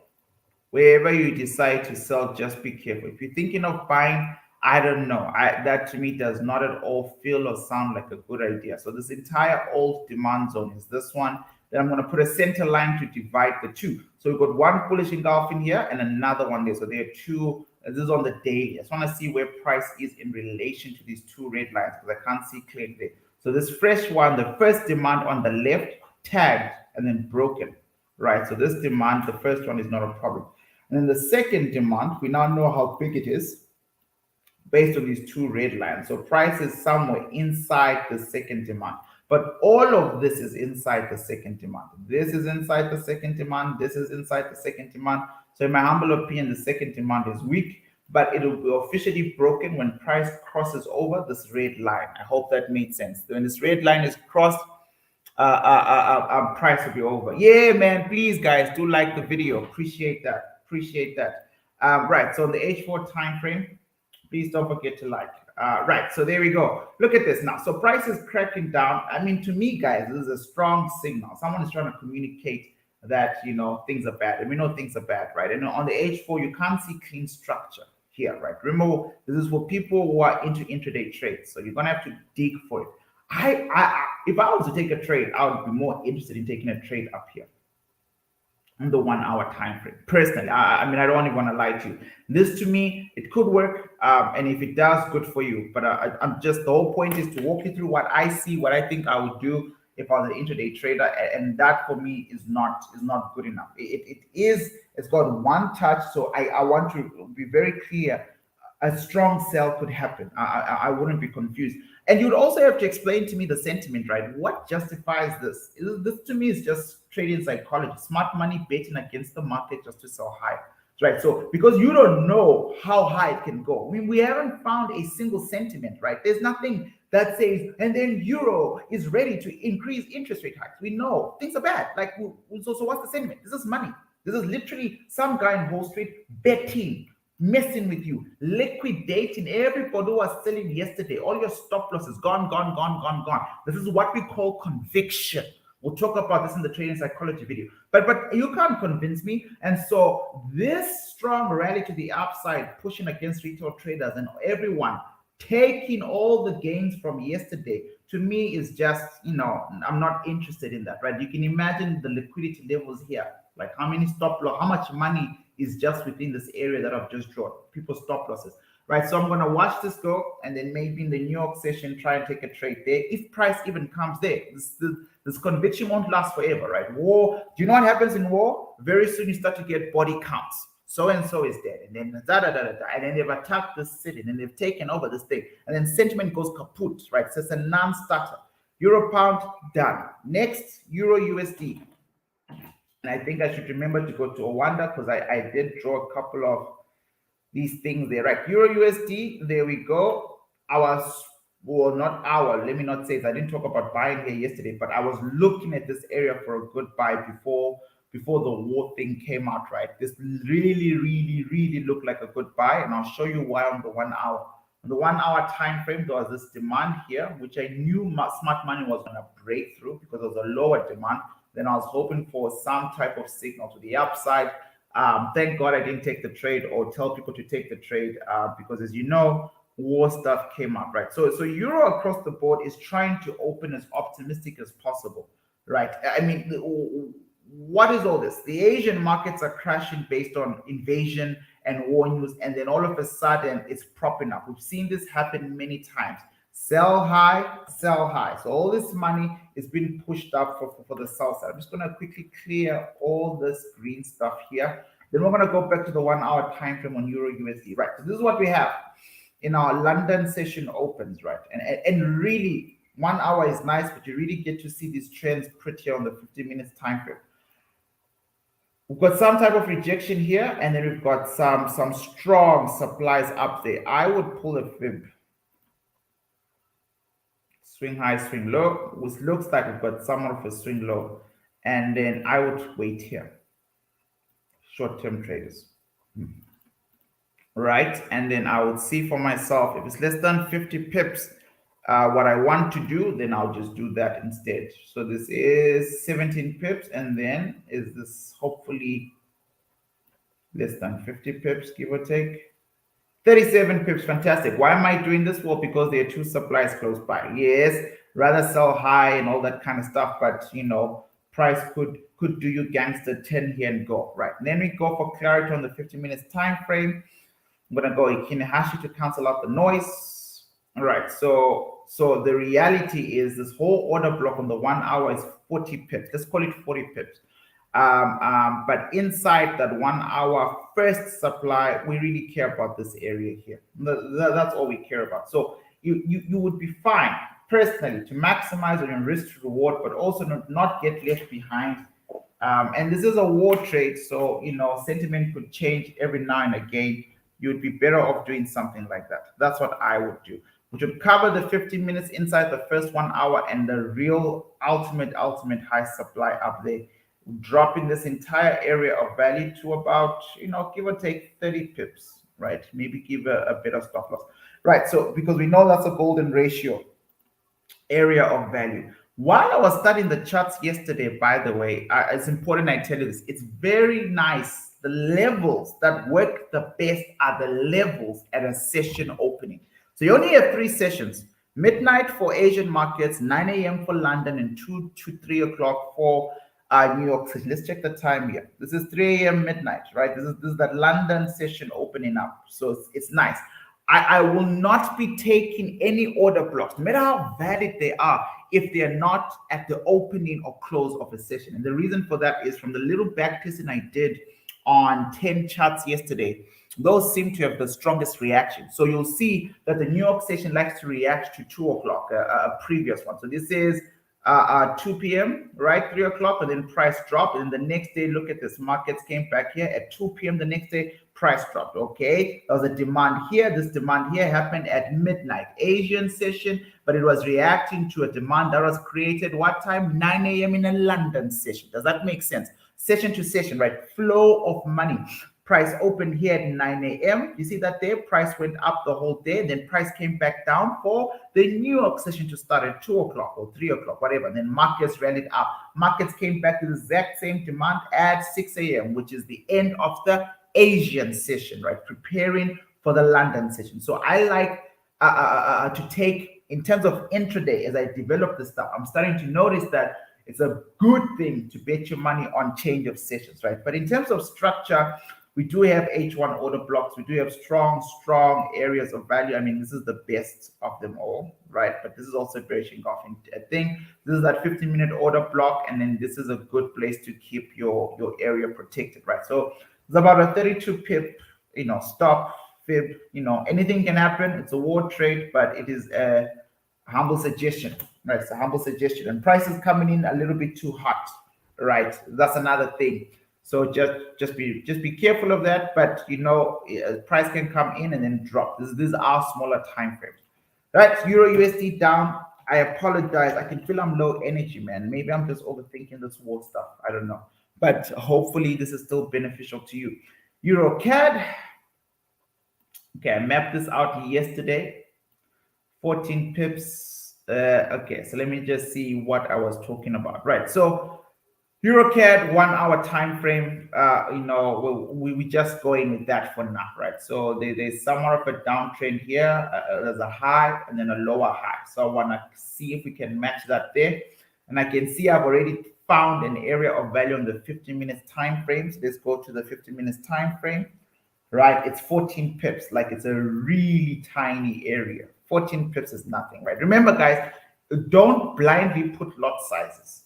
Wherever you decide to sell, just be careful. If you're thinking of buying, I don't know. That to me does not at all feel or sound like a good idea. So this entire old demand zone is this one. Then I'm going to put a center line to divide the two. So we've got one bullish engulfing here and another one there. So there are two. This is on the daily. I just want to see where price is in relation to these two red lines, because I can't see clearly there. So this fresh one, the first demand on the left, tagged and then broken, right? So this demand, the first one, is not a problem. And then the second demand, we now know how big it is based on these two red lines. So price is somewhere inside the second demand. But all of this is inside the second demand. This is inside the second demand. This is inside the second demand. So in my humble opinion, the second demand is weak, but it will be officially broken when price crosses over this red line. I hope that made sense. When this red line is crossed, price will be over. Yeah, man, please, guys, do like the video. Appreciate that. Appreciate that. Right, so on the H4 time frame, please don't forget to like. Right, so there we go. Look at this now. So price is cracking down. To me, guys, this is a strong signal. Someone is trying to communicate that, things are bad. And we know things are bad, right? And on the H4, you can't see clean structure here, right? Remember, this is for people who are into intraday trades. So you're going to have to dig for it. If I was to take a trade, I would be more interested in taking a trade up here on the 1 hour time frame. Personally, I mean, I don't even want to lie to you. This to me, it could work, and if it does, good for you. But I'm just, the whole point is to walk you through what I see, what I think I would do if I was an intraday trader, and that for me is not good enough. It's got one touch, so I want to be very clear. A strong sell could happen. I wouldn't be confused. And you'd also have to explain to me the sentiment, right? What justifies this? This to me is just trading psychology, smart money betting against the market just to sell high, right? So because you don't know how high it can go. I mean, we haven't found a single sentiment, right? There's nothing that says, and then euro is ready to increase interest rate hikes. We know things are bad. Like, so what's the sentiment? This is money. This is literally some guy in Wall Street betting, messing with you, liquidating everybody who was selling yesterday. All your stop losses gone. This is what we call conviction. We'll talk about this in the trading psychology video. But you can't convince me. And so this strong rally to the upside, pushing against retail traders and everyone taking all the gains from yesterday, to me is just, I'm not interested in that, right? You can imagine the liquidity levels here, like how many stop loss, how much money is just within this area that I've just drawn, people's stop losses, right? So I'm going to watch this go, and then maybe in the New York session, try and take a trade there. If price even comes there, this conviction won't last forever, right? War, do you know what happens in war? Very soon you start to get body counts. So-and-so is dead, and then and then they've attacked this city, and then they've taken over this thing, and then sentiment goes kaput, right? So it's a non-starter. Euro pound, done. Next, Euro USD. And I think I should remember to go to Owanda because I did draw a couple of these things there, right? Euro USD, there we go. Let me not say it. I didn't talk about buying here yesterday, but I was looking at this area for a good buy before the war thing came out, right? This really looked like a good buy, and I'll show you why on the 1 hour. On the 1 hour time frame, there was this demand here, which I knew smart money was going to break through because there was a lower demand. Then I was hoping for some type of signal to the upside. Thank God I didn't take the trade or tell people to take the trade because, as you know, war stuff came up, right? So euro across the board is trying to open as optimistic as possible, right? I mean, what is all this? The Asian markets are crashing based on invasion and war news, and then all of a sudden it's propping up. We've seen this happen many times. Sell high, sell high. So all this money is being pushed up for the sell side. I'm just going to quickly clear all this green stuff here. Then we're going to go back to the 1 hour time frame on Euro USD, right? So this is what we have in our London session opens, right? And really, 1 hour is nice, but you really get to see these trends pretty on the 50 minutes time frame. We've got some type of rejection here, and then we've got some strong supplies up there. I would pull a fib. Swing high, swing low, which looks like we've got somewhat of a swing low. And then I would wait here. Short-term traders. Right? And then I would see for myself, if it's less than 50 pips, what I want to do, then I'll just do that instead. So this is 17 pips, and then is this hopefully less than 50 pips, give or take. 37 pips, fantastic. Why am I doing this? Well, because there are two supplies close by. Yes, rather sell high and all that kind of stuff, but price could do you gangster 10 here and go, right? And then we go for clarity on the 50 minutes time frame. I'm gonna go Ikine-Hashi to cancel out the noise. All right, so the reality is this whole order block on the 1 hour is 40 pips. Let's call it 40 pips. But inside that 1 hour first supply, we really care about this area here. That's all we care about. So you would be fine personally to maximize on your risk to reward, but also not get left behind. And this is a war trade, so sentiment could change every now and again. You'd be better off doing something like that. That's what I would do. We should cover the 15 minutes inside the first 1 hour and the real ultimate high supply up there, dropping this entire area of value to about, give or take 30 pips, right? Maybe give a bit of stop loss, right? So because we know that's a golden ratio area of value. While I was studying the charts yesterday, by the way, it's important I tell you this. It's very nice. The levels that work the best are the levels at a session opening. So you only have 3 sessions. Midnight for Asian markets, 9 a.m. for London, and 2 to 3 o'clock for New York City. Let's check the time here. This is 3 a.m. midnight, right? This is that London session opening up. So it's nice. I will not be taking any order blocks, no matter how valid they are, if they are not at the opening or close of a session. And the reason for that is from the little back testing I did on 10 charts yesterday, those seem to have the strongest reaction. So you'll see that the New York session likes to react to 2 o'clock, a previous one. So this is 2 p.m., right? 3 o'clock, and then price dropped. And then the next day, look at this. Markets came back here at 2 p.m. The next day, price dropped. Okay. There was a demand here. This demand here happened at midnight. Asian session, but it was reacting to a demand that was created what time? 9 a.m. in a London session. Does that make sense? Session to session, right? Flow of money. Price opened here at 9 a.m. You see that there, price went up the whole day. Then price came back down for the New York session to start at 2 o'clock or 3 o'clock, whatever. And then markets rallied up. Markets came back to the exact same demand at 6 a.m., which is the end of the Asian session, right? Preparing for the London session. So I like to take, in terms of intraday, as I develop this stuff, I'm starting to notice that it's a good thing to bet your money on change of sessions, right? But in terms of structure, we do have H1 order blocks. We do have strong areas of value. I mean, this is the best of them all, right? But this is also bearish engulfing. I think this is that 15-minute order block, and then this is a good place to keep your area protected, right? So it's about a 32 pip, stop, fib, anything can happen. It's a war trade, but it is a humble suggestion, right? It's a humble suggestion. And prices coming in a little bit too hot, right? That's another thing. So just be careful of that. But price can come in and then drop. These are smaller time frames, right? Euro USD down. I apologize. I can feel I'm low energy, man. Maybe I'm just overthinking this war stuff. I don't know. But hopefully this is still beneficial to you. EURCAD. Okay, I mapped this out yesterday. 14 pips. Okay, so let me just see what I was talking about. Right. So EURCAD 1 hour time frame, we just going with that for now, right? So there's somewhat of a downtrend here. There's a high and then a lower high. So I want to see if we can match that there. And I can see I've already found an area of value on the 15 minutes time frames. Let's go to the 15 minutes time frame, right? It's 14 pips, like it's a really tiny area. 14 pips is nothing, right? Remember, guys, don't blindly put lot sizes.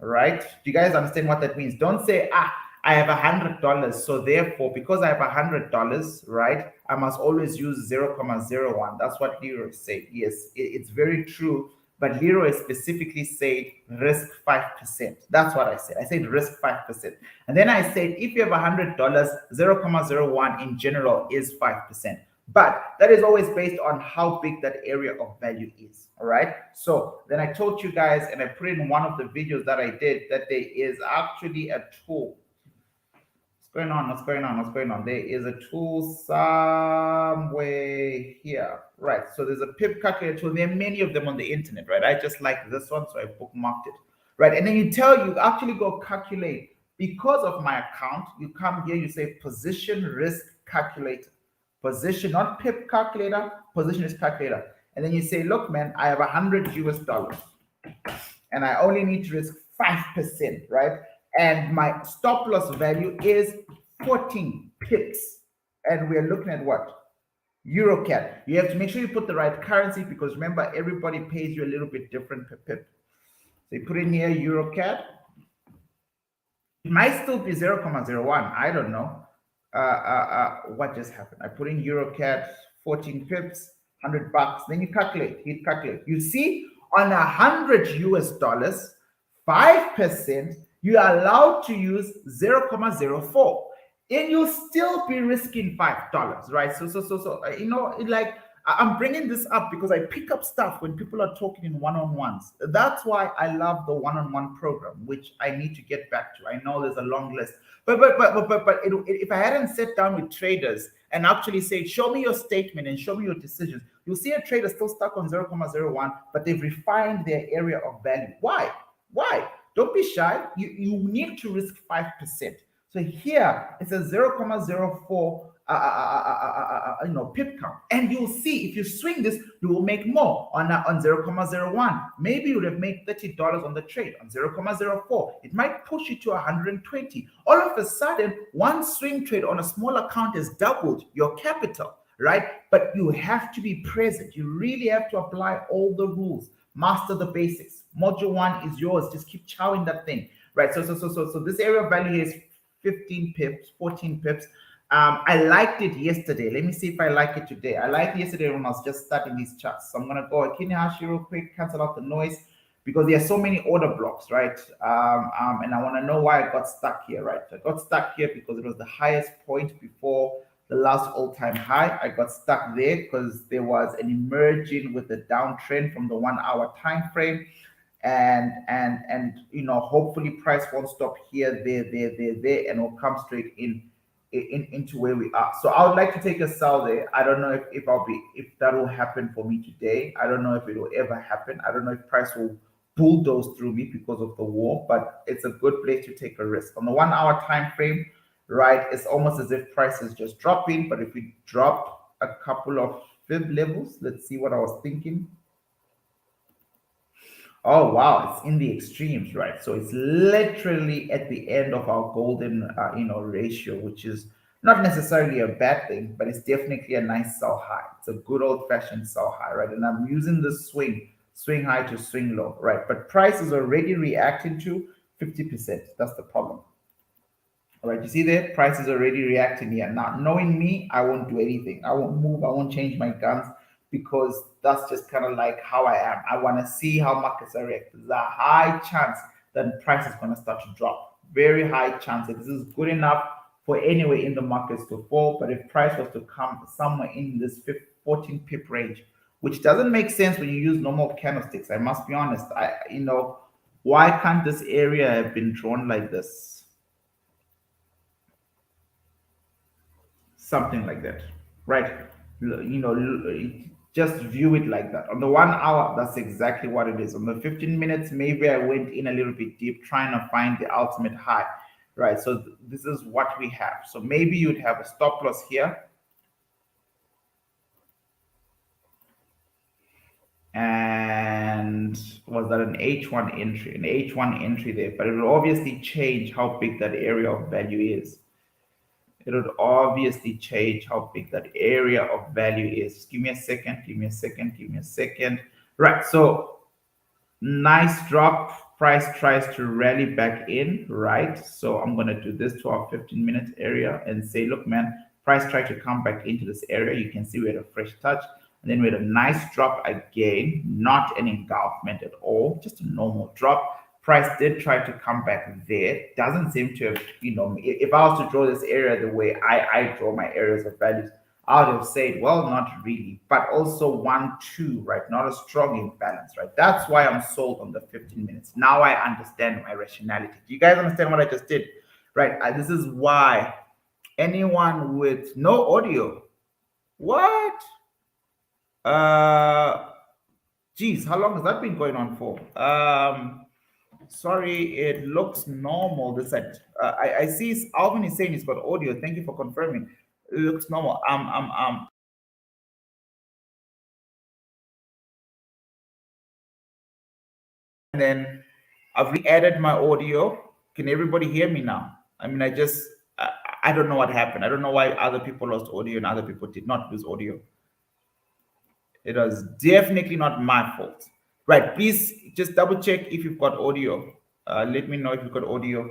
Right? Do you guys understand what that means? Don't say, I have $100, so therefore, because I have $100, right, I must always use 0.01. That's what Leroy said. Yes, it's very true. But Leroy specifically said risk 5%. That's what I said. I said risk 5%. And then I said, if you have $100, 0.01 in general is 5%. But that is always based on how big that area of value is. All right. So then I told you guys, and I put it in one of the videos that I did, that there is actually a tool. What's going on? There is a tool somewhere here. Right. So there's a pip calculator tool. There are many of them on the internet, right? I just like this one, so I bookmarked it. Right. And then you actually go calculate. Because of my account, you come here, you say position risk calculator. Position, not pip calculator, position risk calculator. And then you say, look, man, I have $100 and I only need to risk 5%, right? And my stop loss value is 14 pips. And we're looking at what? EURCAD. You have to make sure you put the right currency, because remember, everybody pays you a little bit different per pip. So you put in here EURCAD. It might still be 0.01. I don't know. What just happened? I put in EURCAD 14 pips, $100. Then you hit calculate. You see, on $100, 5%, you are allowed to use 0.04, and you'll still be risking $5, right? So like, I'm bringing this up because I pick up stuff when people are talking in one-on-ones. That's why I love the one-on-one program, which I need to get back to. I know there's a long list, but if I hadn't sat down with traders and actually said, show me your statement and show me your decisions, you'll see a trader still stuck on 0.01, but they've refined their area of value. Why? Don't be shy. You need to risk 5%. So here it's a 0.04 pip count, and you'll see if you swing this, you will make more on 0.01. Maybe you would have made $30 on the trade. On 0.04, it might push you to 120. All of a sudden, one swing trade on a small account has doubled your capital, right? But you have to be present. You really have to apply all the rules, master the basics. Module 1 is yours. Just keep chowing that thing, right? So this area of value here is 15 pips, 14 pips. I liked it yesterday. Let me see if I like it today. I liked it yesterday when I was just starting these charts. So I'm going to go Kinihashi real quick, cancel out the noise, because there are so many order blocks, right? And I want to know why I got stuck here, right? I got stuck here because it was the highest point before the last all-time high. I got stuck there because there was an emerging with a downtrend from the 1 hour time frame. And hopefully price won't stop here, there, and will come straight into where we are. So I would like to take a sell there. I don't know if that will happen for me today. I don't know if it will ever happen. I don't know if price will bulldoze through me because of the war, but it's a good place to take a risk. On the 1 hour time frame, right, it's almost as if price is just dropping. But if we drop a couple of fib levels, let's see what I was thinking. Oh, wow, it's in the extremes, right? So it's literally at the end of our golden, ratio, which is not necessarily a bad thing, but it's definitely a nice sell high. It's a good old-fashioned sell high, right? And I'm using the swing high to swing low, right? But price is already reacting to 50%. That's the problem. All right, you see there, price is already reacting here. Now, knowing me, I won't do anything. I won't move. I won't change my guns, because that's just kind of like how I am. I want to see how markets are reacting. There's a high chance that price is going to start to drop. Very high chance that this is good enough for anywhere in the markets to fall. But if price was to come somewhere in this 14 pip range, which doesn't make sense when you use normal candlesticks, I must be honest. Why can't this area have been drawn like this? Something like that, right? Just view it like that. On the 1 hour, that's exactly what it is. On the 15 minutes, maybe I went in a little bit deep trying to find the ultimate high, right? So this is what we have. So maybe you'd have a stop loss here. And was that an H1 entry? An H1 entry there, but it will obviously change how big that area of value is. It would obviously change how big that area of value is. Just give me a second, give me a second, give me a second. Right, so nice drop. Price tries to rally back in, right? So I'm going to do this to our 15-minute area and say, look, man, price tried to come back into this area. You can see we had a fresh touch. And then we had a nice drop again, not an engulfment at all, just a normal drop. Price did try to come back there. Doesn't seem to have, if I was to draw this area the way I draw my areas of values, I would have said, well, not really, but also 1, 2, right? Not a strong imbalance, right? That's why I'm sold on the 15 minutes. Now I understand my rationality. Do you guys understand what I just did? Right? This is why anyone with no audio, what? Geez, how long has that been going on for? Sorry, it looks normal this side. I see Alvin is saying he's got audio. Thank you for confirming. It looks normal. And then I've re-added my audio. Can everybody hear me now? I mean, I don't know what happened. I don't know why other people lost audio and other people did not lose audio. It was definitely not my fault. Right, please just double check if you've got audio. Let me know if you've got audio.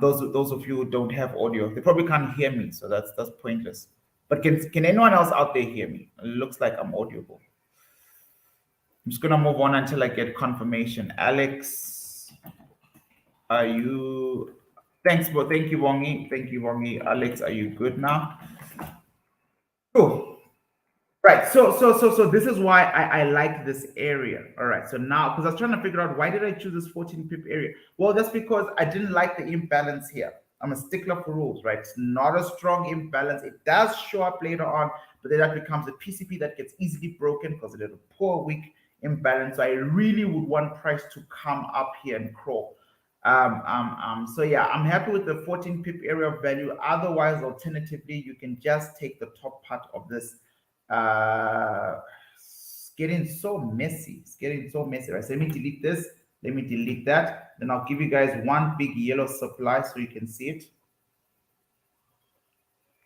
Those of you who don't have audio, they probably can't hear me, so that's pointless. But can anyone else out there hear me? It looks like I'm audible. I'm just gonna move on until I get confirmation. Alex, are you? Thanks, bro. Thank you, Wongi. Thank you, Wongi. Alex, are you good now? Cool. Right, so this is why I like this area. All right, so now, because I was trying to figure out why did I choose this 14 pip area? Well, that's because I didn't like the imbalance here. I'm a stickler for rules, right? It's not a strong imbalance. It does show up later on, but then that becomes a PCP that gets easily broken because it is a poor, weak imbalance. So I really would want price to come up here and crawl. So yeah, I'm happy with the 14 pip area of value. Otherwise, alternatively, you can just take the top part of this. It's getting so messy. It's getting so messy, right? So let me delete this. Let me delete that. Then I'll give you guys one big yellow supply so you can see it.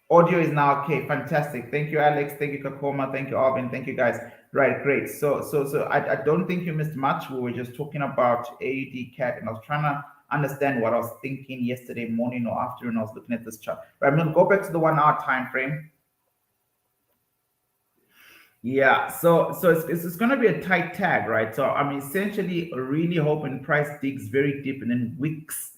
Audio is now okay. Fantastic. Thank you, Alex. Thank you, Kakoma. Thank you, Alvin. Thank you, guys. Right, great. So I don't think you missed much. We were just talking about AUD CAD, and I was trying to understand what I was thinking yesterday morning or afternoon. I was looking at this chart. Right, I'm going to go back to the 1 hour time frame. Yeah, so it's going to be a tight tag, right? So I'm essentially really hoping price digs very deep and then wicks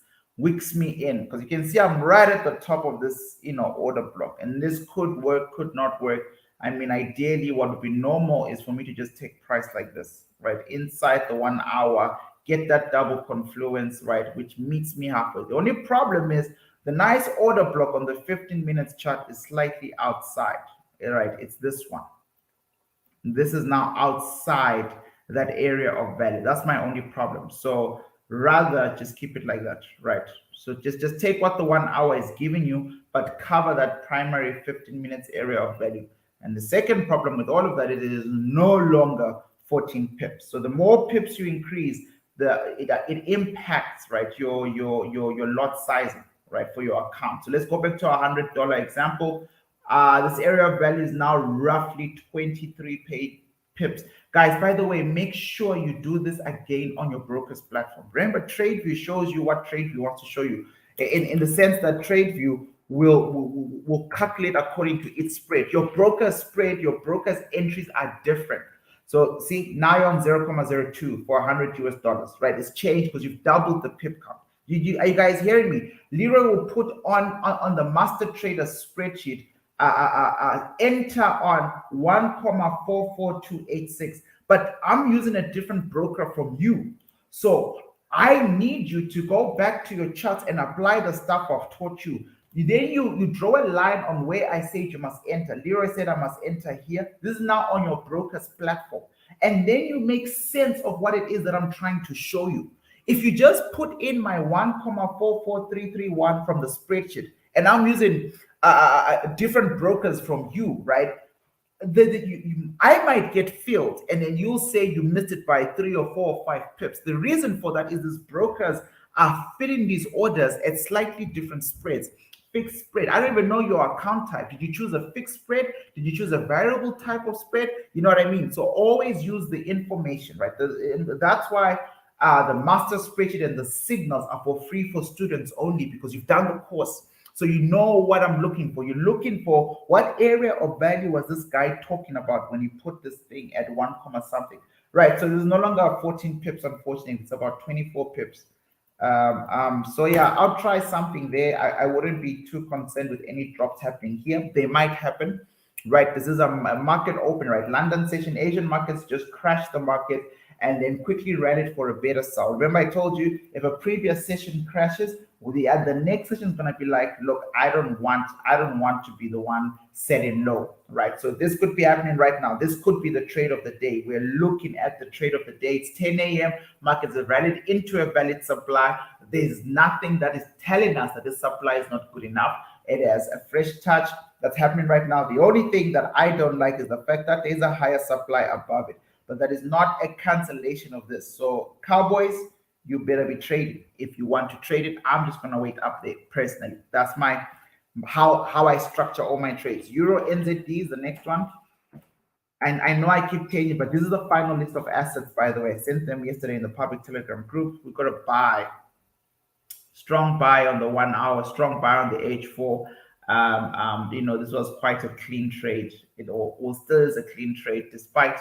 me in, because you can see I'm right at the top of this, order block, and this could work, could not work. I mean, ideally, what would be normal is for me to just take price like this, right, inside the 1 hour, get that double confluence, right, which meets me halfway. The only problem is the nice order block on the 15 minutes chart is slightly outside, right? It's this one. This is now outside that area of value. That's my only problem. So rather just keep it like that, right? So just take what the 1 hour is giving you, but cover that primary 15 minutes area of value. And the second problem with all of that is it is no longer 14 pips. So the more pips you increase, it impacts, right, your lot sizing, right, for your account. So let's go back to our $100 example. This area of value is now roughly 23 paid pips. Guys, by the way, make sure you do this again on your broker's platform. Remember, TradeView shows you what TradeView wants to show you, in the sense that TradeView will calculate according to its spread. Your broker's spread, your broker's entries are different. So see, now you're on 0.02 for $100 US, right? It's changed because you've doubled the pip count. Are you guys hearing me? Leroy will put on the master trader spreadsheet, enter on 1,44286, but I'm using a different broker from you. So I need you to go back to your charts and apply the stuff I've taught you. Then you draw a line on where I said you must enter. Leroy said I must enter here. This is now on your broker's platform. And then you make sense of what it is that I'm trying to show you. If you just put in my 1,44331 from the spreadsheet, and I'm using different brokers from you, right? I might get filled, and then you'll say you missed it by 3 or 4 or 5 pips. The reason for that is these brokers are filling these orders at slightly different spreads. Fixed spread. I don't even know your account type. Did you choose a fixed spread? Did you choose a variable type of spread? You know what I mean? So always use the information, right? That's why the master spreadsheet and the signals are for free for students only, because you've done the course. So you know what I'm looking for. You're looking for what area of value was this guy talking about when he put this thing at 1 comma something, right? So there's no longer 14 pips, unfortunately. It's about 24 pips. So yeah, I'll try something there. I wouldn't be too concerned with any drops happening here. They might happen, right? This is a market open, right? London session, Asian markets just crashed the market and then quickly rallied for a better sell. Remember, I told you if a previous session crashes, the next session is going to be like, look, I don't want to be the one selling low, right? So this could be happening right now. This could be the trade of the day. We're looking at the trade of the day. It's 10 a.m. Markets have rallied into a valid supply. There's nothing that is telling us that this supply is not good enough. It has a fresh touch that's happening right now. The only thing that I don't like is the fact that there's a higher supply above it, but that is not a cancellation of this. So Cowboys, you better be trading. If you want to trade it, I'm just going to wait up there personally. That's my how I structure all my trades. EURNZD is the next one. And I know I keep changing, but this is the final list of assets, by the way. I sent them yesterday in the public Telegram group. We've got to buy. Strong buy on the 1 hour, strong buy on the H4. This was quite a clean trade. It all still is a clean trade despite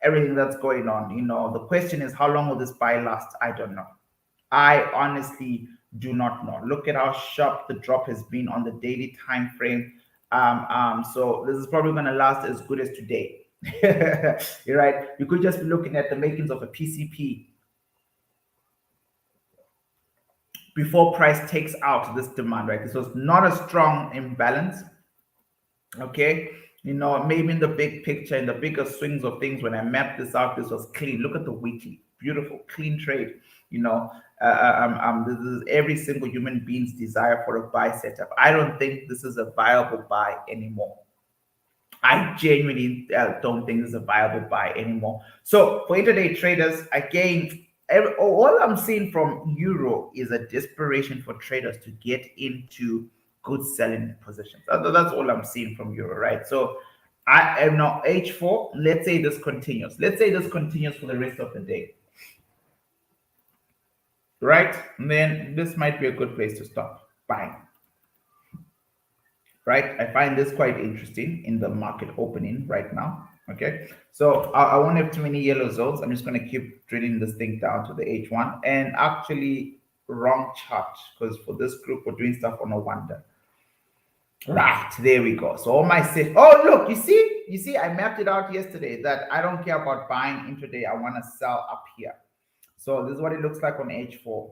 everything that's going on. The question is, how long will this buy last? I don't know. I honestly do not know. Look at how sharp the drop has been on the daily time frame. So this is probably going to last as good as today. You're right. You could just be looking at the makings of a PCP before price takes out this demand, right? This was not a strong imbalance. Okay. Maybe in the big picture, in the bigger swings of things, when I mapped this out, this was clean. Look at the weekly, beautiful, clean trade. This is every single human being's desire for a buy setup. I don't think this is a viable buy anymore. I genuinely don't think this is a viable buy anymore. So for intraday traders, again, all I'm seeing from Euro is a desperation for traders to get into good selling positions. That's all I'm seeing from Euro, right? So I am now H4. Let's say this continues. Let's say this continues for the rest of the day, right? And then this might be a good place to stop buying. Right? I find this quite interesting in the market opening right now. Okay, so I won't have too many yellow zones. I'm just going to keep drilling this thing down to the H1, and actually wrong chart, because for this group we're doing stuff on a wonder. Right, there we go. So all my set. Oh, look, you see, I mapped it out yesterday that I don't care about buying intraday. I want to sell up here. So this is what it looks like on H4.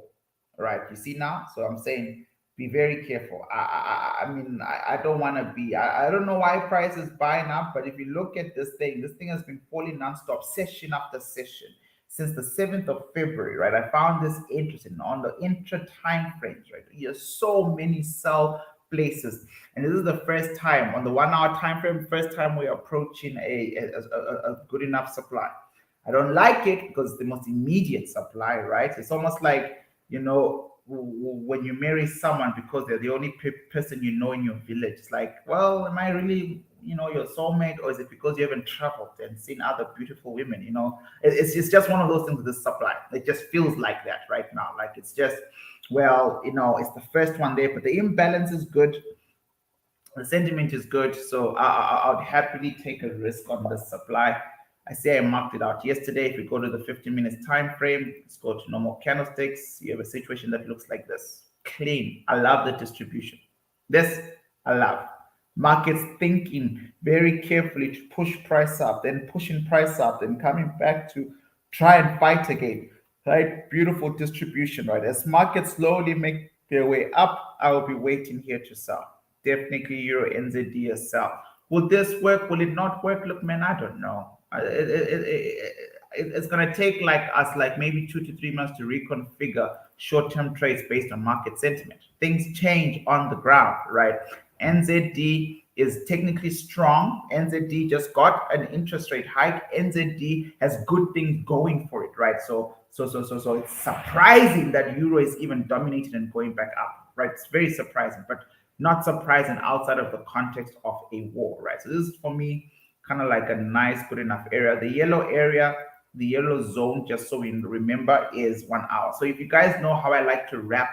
Right, you see now. So I'm saying, be very careful. I mean, I don't want to be, I don't know why price is buying up, but if you look at this thing has been falling nonstop, session after session, since the 7th of February, right? I found this interesting on the intra time frames, right? There's so many sell places, and this is the first time on the 1 hour time frame, first time we're approaching a good enough supply. I don't like it because it's the most immediate supply, right? It's almost like, you know, when you marry someone because they're the only person you know in your village. It's like, well, am I really, you know, your soulmate, or is it because you haven't traveled and seen other beautiful women? You know, it's just one of those things with this supply. It just feels like that right now. Like it's just, well, you know, it's the first one there, but the imbalance is good. The sentiment is good. So I would happily take a risk on the supply. I say I marked it out yesterday. If we go to the 15 minutes time frame, let's go to normal candlesticks. You have a situation that looks like this. Clean. I love the distribution. This I love. Markets thinking very carefully to push price up, then pushing price up, then coming back to try and fight again. Right? Beautiful distribution, right? As markets slowly make their way up, I will be waiting here to sell. Definitely EURNZD a sell. Will this work? Will it not work? Look, man, I don't know. It's going to take us maybe 2 to 3 months to reconfigure short-term trades based on market sentiment. Things change on the ground, right? NZD is technically strong. NZD just got an interest rate hike. NZD has good things going for it, right? So it's surprising that Euro is even dominated and going back up, right? It's very surprising, but not surprising outside of the context of a war, right? So this is, for me, kind of like a nice, good enough area. The yellow area, the yellow zone, just so we remember, is 1 hour. So if you guys know how I like to wrap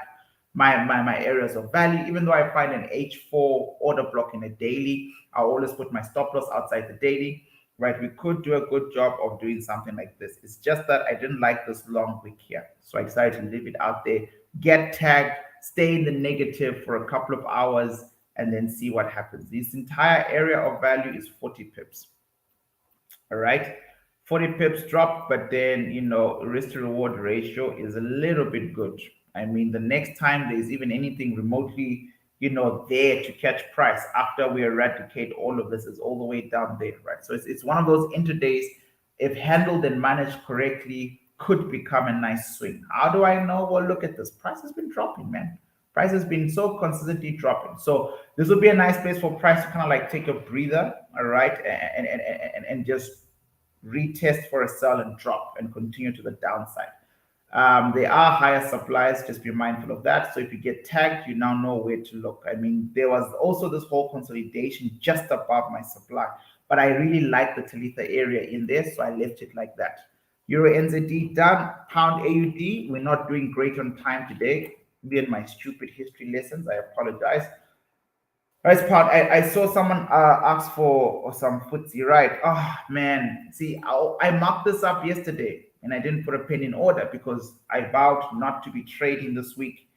my areas of value, even though I find an H4 order block in a daily, I always put my stop loss outside the daily, right? We could do a good job of doing something like this. It's just that I didn't like this long wick here. So I decided to leave it out there, get tagged, stay in the negative for a couple of hours, and then see what happens. This entire area of value is 40 pips. All right, 40 pips drop, but then, you know, risk to reward ratio is a little bit good. I mean, the next time there's even anything remotely, you know, there to catch price after we eradicate all of this is all the way down there, right? So it's one of those intradays, if handled and managed correctly, could become a nice swing. How do I know? Well, look at this. Price has been dropping, man. Price has been so consistently dropping. So this would be a nice place for price to kind of like take a breather, all right, and just retest for a sell and drop and continue to the downside. There are higher supplies, just be mindful of that. So if you get tagged, you now know where to look. I mean, there was also this whole consolidation just above my supply, but I really like the Talitha area in there, so I left it like that. EURNZD done. Pound AUD, we're not doing great on time today. Me and my stupid history lessons, I apologize. Right, Pound, I saw someone ask for some footsie, right? Oh, man. See, I marked this up yesterday, and I didn't put a pen in order because I vowed not to be trading this week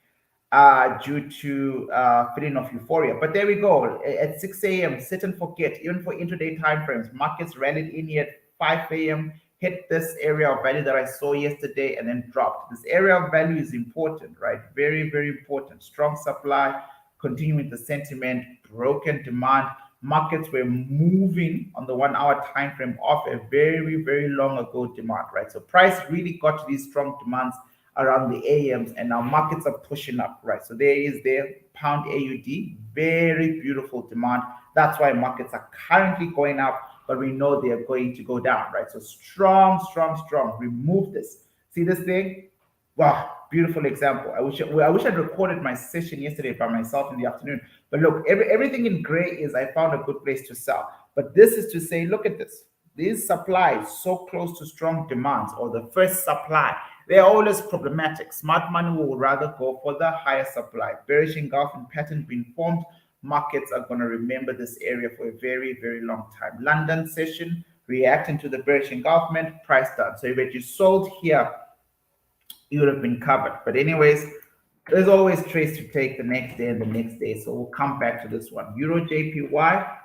due to feeling of euphoria. But there we go. At 6 a.m., sit and forget. Even for intraday time frames, markets rallied in here at 5 a.m., hit this area of value that I saw yesterday and then dropped. This area of value is important, right? Very, very important. Strong supply, continuing the sentiment, broken demand. Markets were moving on the 1 hour time frame off a very, very long ago demand, right? So price really got to these strong demands around the AMs, and now markets are pushing up, right? So there is their pound AUD, very beautiful demand. That's why markets are currently going up, but we know they are going to go down, right? So strong, strong, strong. Remove this. See this thing? Wow, beautiful example. I wish I'd recorded my session yesterday by myself in the afternoon. But look, everything in gray is I found a good place to sell. But this is to say, look at this. These supplies so close to strong demands, or the first supply, they're always problematic. Smart money will rather go for the higher supply. Bearish engulfing pattern being formed. Markets are going to remember this area for a very, very long time. London session, reacting to the bearish engulfment, price down. So if you sold here, you would have been covered. But anyways, there's always trades to take the next day and the next day. So we'll come back to this one. EURJPY.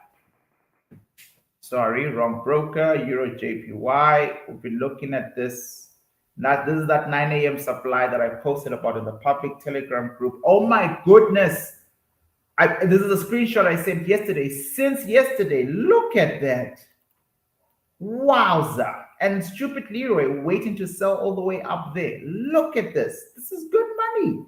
Sorry, wrong broker. EURGBP. We've been looking at this. Now, this is that 9 a.m. supply that I posted about in the public Telegram group. Oh my goodness. This is a screenshot I sent yesterday. Since yesterday, look at that. Wowza. And stupid Leroy waiting to sell all the way up there. Look at this. This is good money.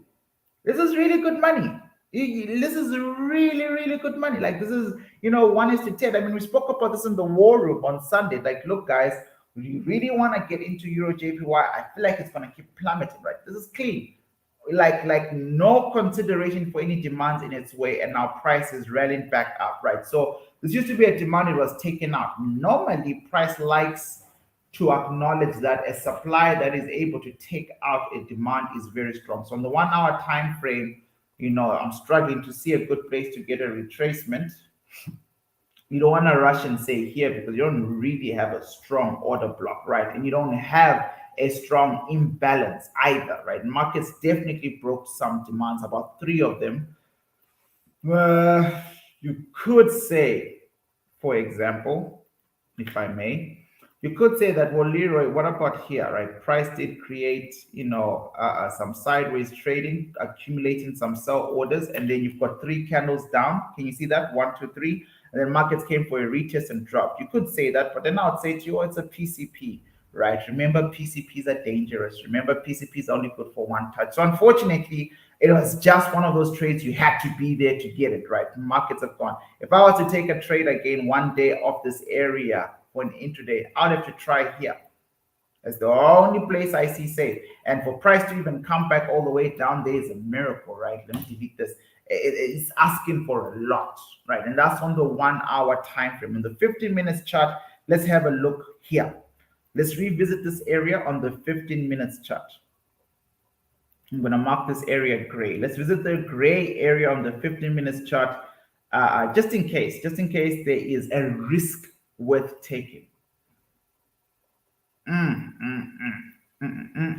This is really good money. This is really, really good money. Like, this is, 1:10. I mean, we spoke about this in the war room on Sunday. Like, look, guys, we really want to get into EURJPY. I feel like it's going to keep plummeting, right? This is clean. Like no consideration for any demands in its way, and now price is rallying back up, right? So this used to be a demand, it was taken out. Normally, price likes to acknowledge that a supply that is able to take out a demand is very strong. So on the 1 hour time frame, I'm struggling to see a good place to get a retracement. You don't want to rush and say here, because you don't really have a strong order block, right? And you don't have a strong imbalance either, right? Markets definitely broke some demands, about 3 of them. You could say, for example, if I may, you could say that, well, Leroy, what about here, right? Price did create, some sideways trading, accumulating some sell orders, and then you've got 3 candles down. Can you see that? 1, 2, 3. And then markets came for a retest and dropped. You could say that, but then I would say to you, it's a PCP, right? Remember, PCPs are dangerous. Remember, PCPs are only good for 1 touch. So unfortunately, it was just one of those trades you had to be there to get it, right? Markets have gone. If I was to take a trade again one day off this area for an intraday, I'd have to try here. That's the only place I see safe. And for price to even come back all the way down there is a miracle, right? Let me delete this. It's asking for a lot, right? And that's on the 1 hour time frame. In the 15 minutes chart, let's have a look here. Let's revisit this area on the 15 minutes chart. I'm going to mark this area gray. Let's visit the gray area on the 15 minutes chart, just in case there is a risk worth taking.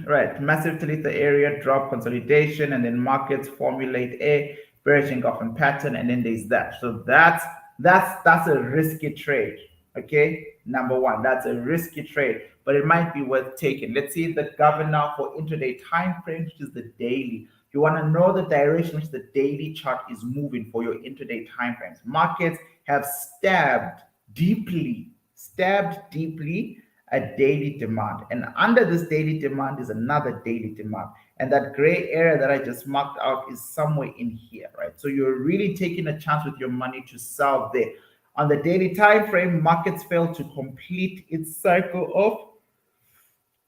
Right, massive Talitha area, drop, consolidation, and then markets formulate a bearish engulfing pattern, and then there's that. So that's a risky trade. Okay, number one, that's a risky trade, but it might be worth taking. Let's see the governor for intraday time frame, which is the daily. You want to know the direction which the daily chart is moving for your intraday time frames. Markets have stabbed deeply a daily demand, and under this daily demand is another daily demand, and that gray area that I just marked out is somewhere in here, right? So you're really taking a chance with your money to sell there. On the daily time frame, markets failed to complete its cycle of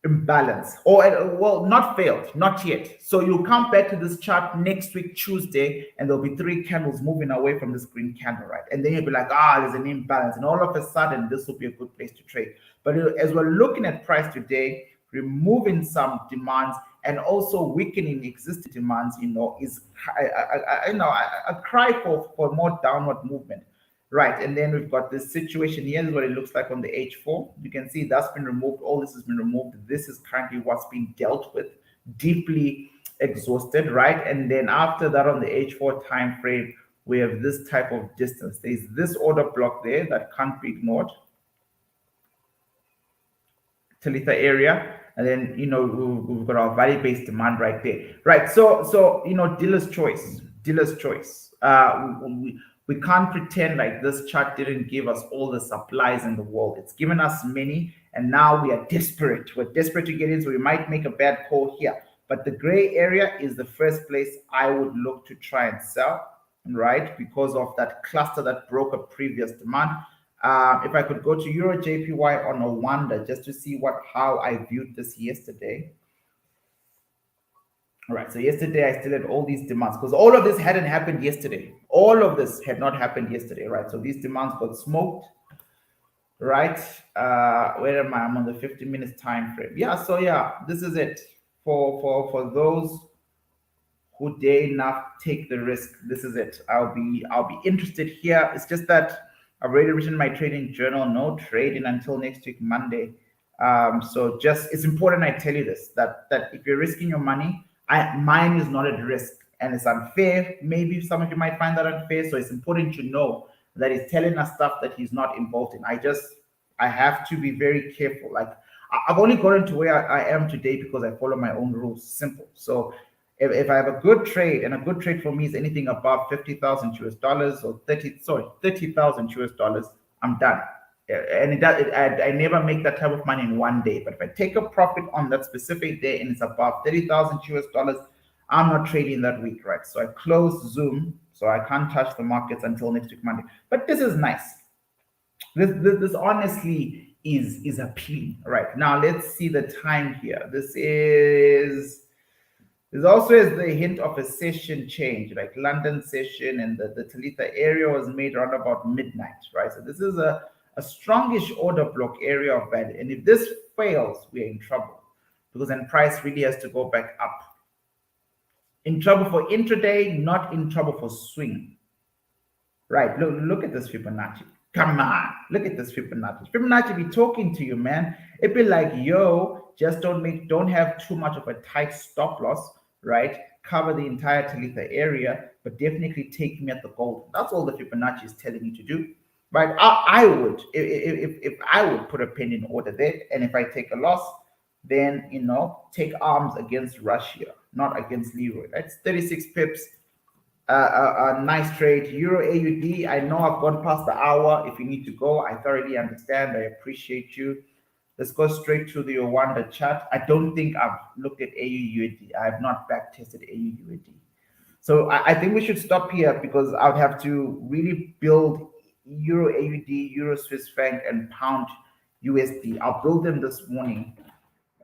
imbalance, or well, not failed, not yet. So you'll come back to this chart next week Tuesday, and there'll be 3 candles moving away from this green candle, right? And then you'll be like, there's an imbalance, and all of a sudden this will be a good place to trade. But as we're looking at price today, removing some demands and also weakening existing demands, is a cry for more downward movement. Right, and then we've got this situation here. This is what it looks like on the H4. You can see that's been removed. All this has been removed. This is currently what's being dealt with, deeply exhausted, right? And then after that, on the H4 time frame, we have this type of distance. There's this order block there that can't be ignored. Talitha area, and then we've got our value-based demand right there, right? So dealer's choice. We can't pretend like this chart didn't give us all the supplies in the world. It's given us many, and now we are desperate. We're desperate to get in, so we might make a bad call here. But the gray area is the first place I would look to try and sell, right? Because of that cluster that broke a previous demand. If I could go to EURJPY on a wonder just to see how I viewed this yesterday. All right, so yesterday I still had all these demands because all of this hadn't happened yesterday. All of this had not happened yesterday, right? So these demands got smoked, right? Where am I? I'm on the 50 minutes time frame. Yeah, so yeah, this is it for those who dare enough take the risk. This is it. I'll be interested here. It's just that I've already written my trading journal. No trading until next week Monday. So just it's important I tell you this that if you're risking your money, mine is not at risk and it's unfair. Maybe some of you might find that unfair. So it's important to know that he's telling us stuff that he's not involved in. I have to be very careful. Like I've only gotten to where I am today because I follow my own rules. Simple. So if I have a good trade, and a good trade for me is anything above 50,000 US dollars or 30,000 US dollars, I'm done. And I never make that type of money in one day. But if I take a profit on that specific day and it's above 30,000 US dollars, I'm not trading that week, right? So I close Zoom, so I can't touch the markets until next week Monday. But this is nice. This honestly is appealing, right? Now let's see the time here. This also is the hint of a session change, like London session, and the Talitha area was made around about midnight, right? So this is a strongish order block area of value. And if this fails, we're in trouble because then price really has to go back up. In trouble for intraday, not in trouble for swing. Right, look at this Fibonacci. Come on, look at this Fibonacci. Fibonacci be talking to you, man. It be like, yo, just don't have too much of a tight stop loss, right? Cover the entire Talitha area, but definitely take me at the gold. That's all the Fibonacci is telling you to do, right? I would, if I would put a pen in order there, and if I take a loss, then take arms against Russia, not against Leroy. That's 36 pips. A nice trade. Euro AUD. I know I've gone past the hour. If you need to go, I thoroughly understand. I appreciate you. Let's go straight to the Rwanda chart. I don't think I've looked at AUUSD. I have not back tested AUUSD. So I think we should stop here because I would have to really build Euro AUD, Euro Swiss franc, and Pound USD. I'll build them this morning.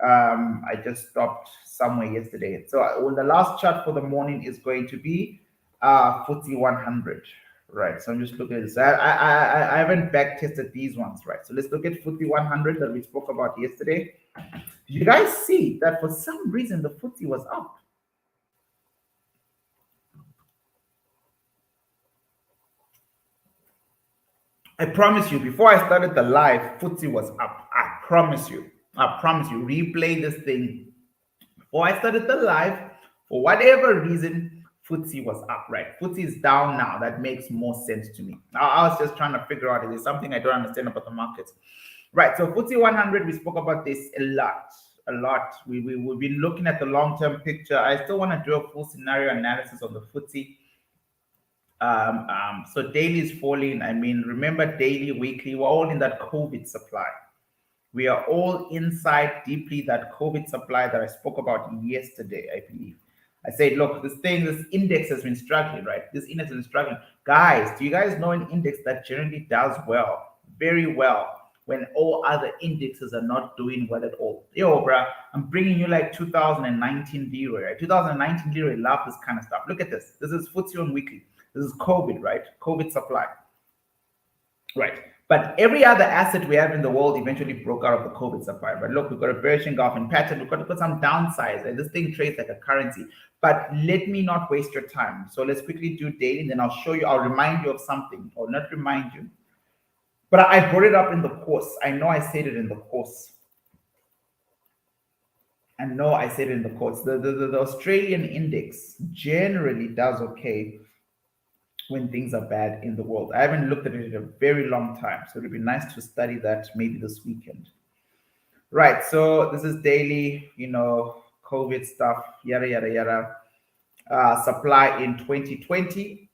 I just stopped somewhere yesterday. So the last chart for the morning is going to be FTSE 100, right? So I'm just looking at this. I haven't back tested these ones, right? So let's look at FTSE 100 that we spoke about yesterday. Did you guys see that for some reason the FTSE was up? I promise you, before I started the live, FTSE was up. I promise you. Replay this thing. Before I started the live, for whatever reason, FTSE was up, right? FTSE is down now. That makes more sense to me. I was just trying to figure out if there's something I don't understand about the markets. Right, so FTSE 100, we spoke about this a lot. We've been looking at the long-term picture. I still want to do a full scenario analysis on the FTSE. So daily is falling. I mean, remember daily, weekly, we're all in that COVID supply. We are all inside deeply that COVID supply that I spoke about yesterday, I believe. I said, look, this index has been struggling, right? This index has been struggling. Guys, do you guys know an index that generally does well, very well, when all other indexes are not doing well at all? Yo, bruh, I'm bringing you like 2019 Leroy, right? 2019 Leroy, love this kind of stuff. Look at this. This is FTSE on weekly. This is COVID, right? COVID supply, right? But every other asset we have in the world eventually broke out of the COVID supply. But look, we've got a bearish engulfing pattern. We've got to put some downsides. And this thing trades like a currency. But let me not waste your time. So let's quickly do daily. Then I'll show you. I'll remind you of something, or not remind you. But I brought it up in the course. I know I said it in the course. The Australian index generally does okay when things are bad in the world. I haven't looked at it in a very long time, so it'd be nice to study that maybe this weekend. Right, so this is daily, COVID stuff, yada, yada, yada. Supply in 2020,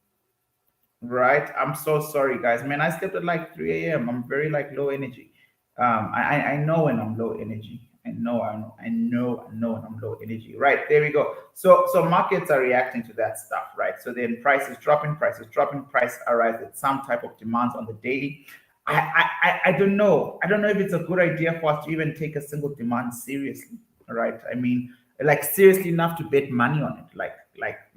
right? I'm so sorry, guys. Man, I slept at like 3 a.m. I'm very low energy. I know when I'm low energy. and I'm low energy. Right, there we go. So markets are reacting to that stuff, right? So then prices dropping, price arrives at some type of demands on the daily. I don't know. I don't know if it's a good idea for us to even take a single demand seriously, right? I mean, like seriously enough to bet money on it. Like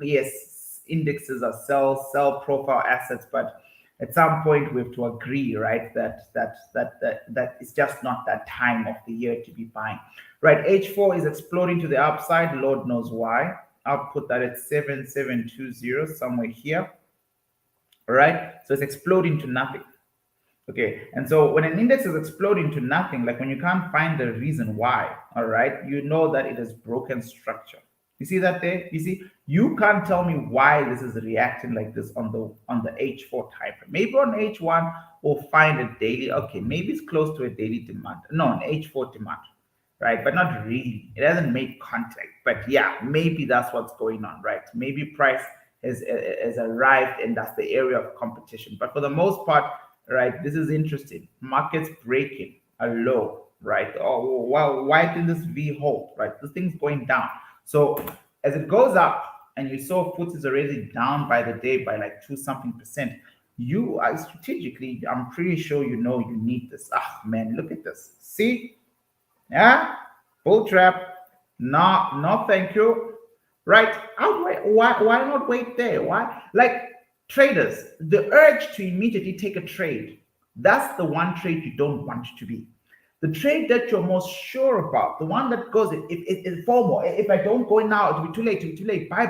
yes, indexes are sell profile assets, but at some point we have to agree, right, that it's just not that time of the year to be buying, right? H4 is exploding to the upside. Lord knows why. I'll put that at 7720 somewhere here. All right, so it's exploding to nothing. Okay, and so when an index is exploding to nothing, like when you can't find the reason why, all right, you know that it is broken structure. You see that there? You see, you can't tell me why this is reacting like this on the H4 time frame. Maybe on H1 we'll find a daily. Okay, maybe it's close to a daily demand. No, an H4 demand, right? But not really. It hasn't made contact. But yeah, maybe that's what's going on, right? Maybe price has arrived, and that's the area of competition. But for the most part, right, this is interesting. Markets breaking a low, right? Oh, well, why did this V hold, right? This thing's going down. So as it goes up, and you saw FTSE is already down by the day by like 2-something%, you are strategically, I'm pretty sure you know you need this. Ah, man, look at this. See? Yeah? Bull trap. No, thank you. Right? Why not wait there? Why? Like, traders, the urge to immediately take a trade, that's the one trade you don't want to be. The trade that you're most sure about, the one that goes, if FOMO, if I don't go now, it'll be too late, buy.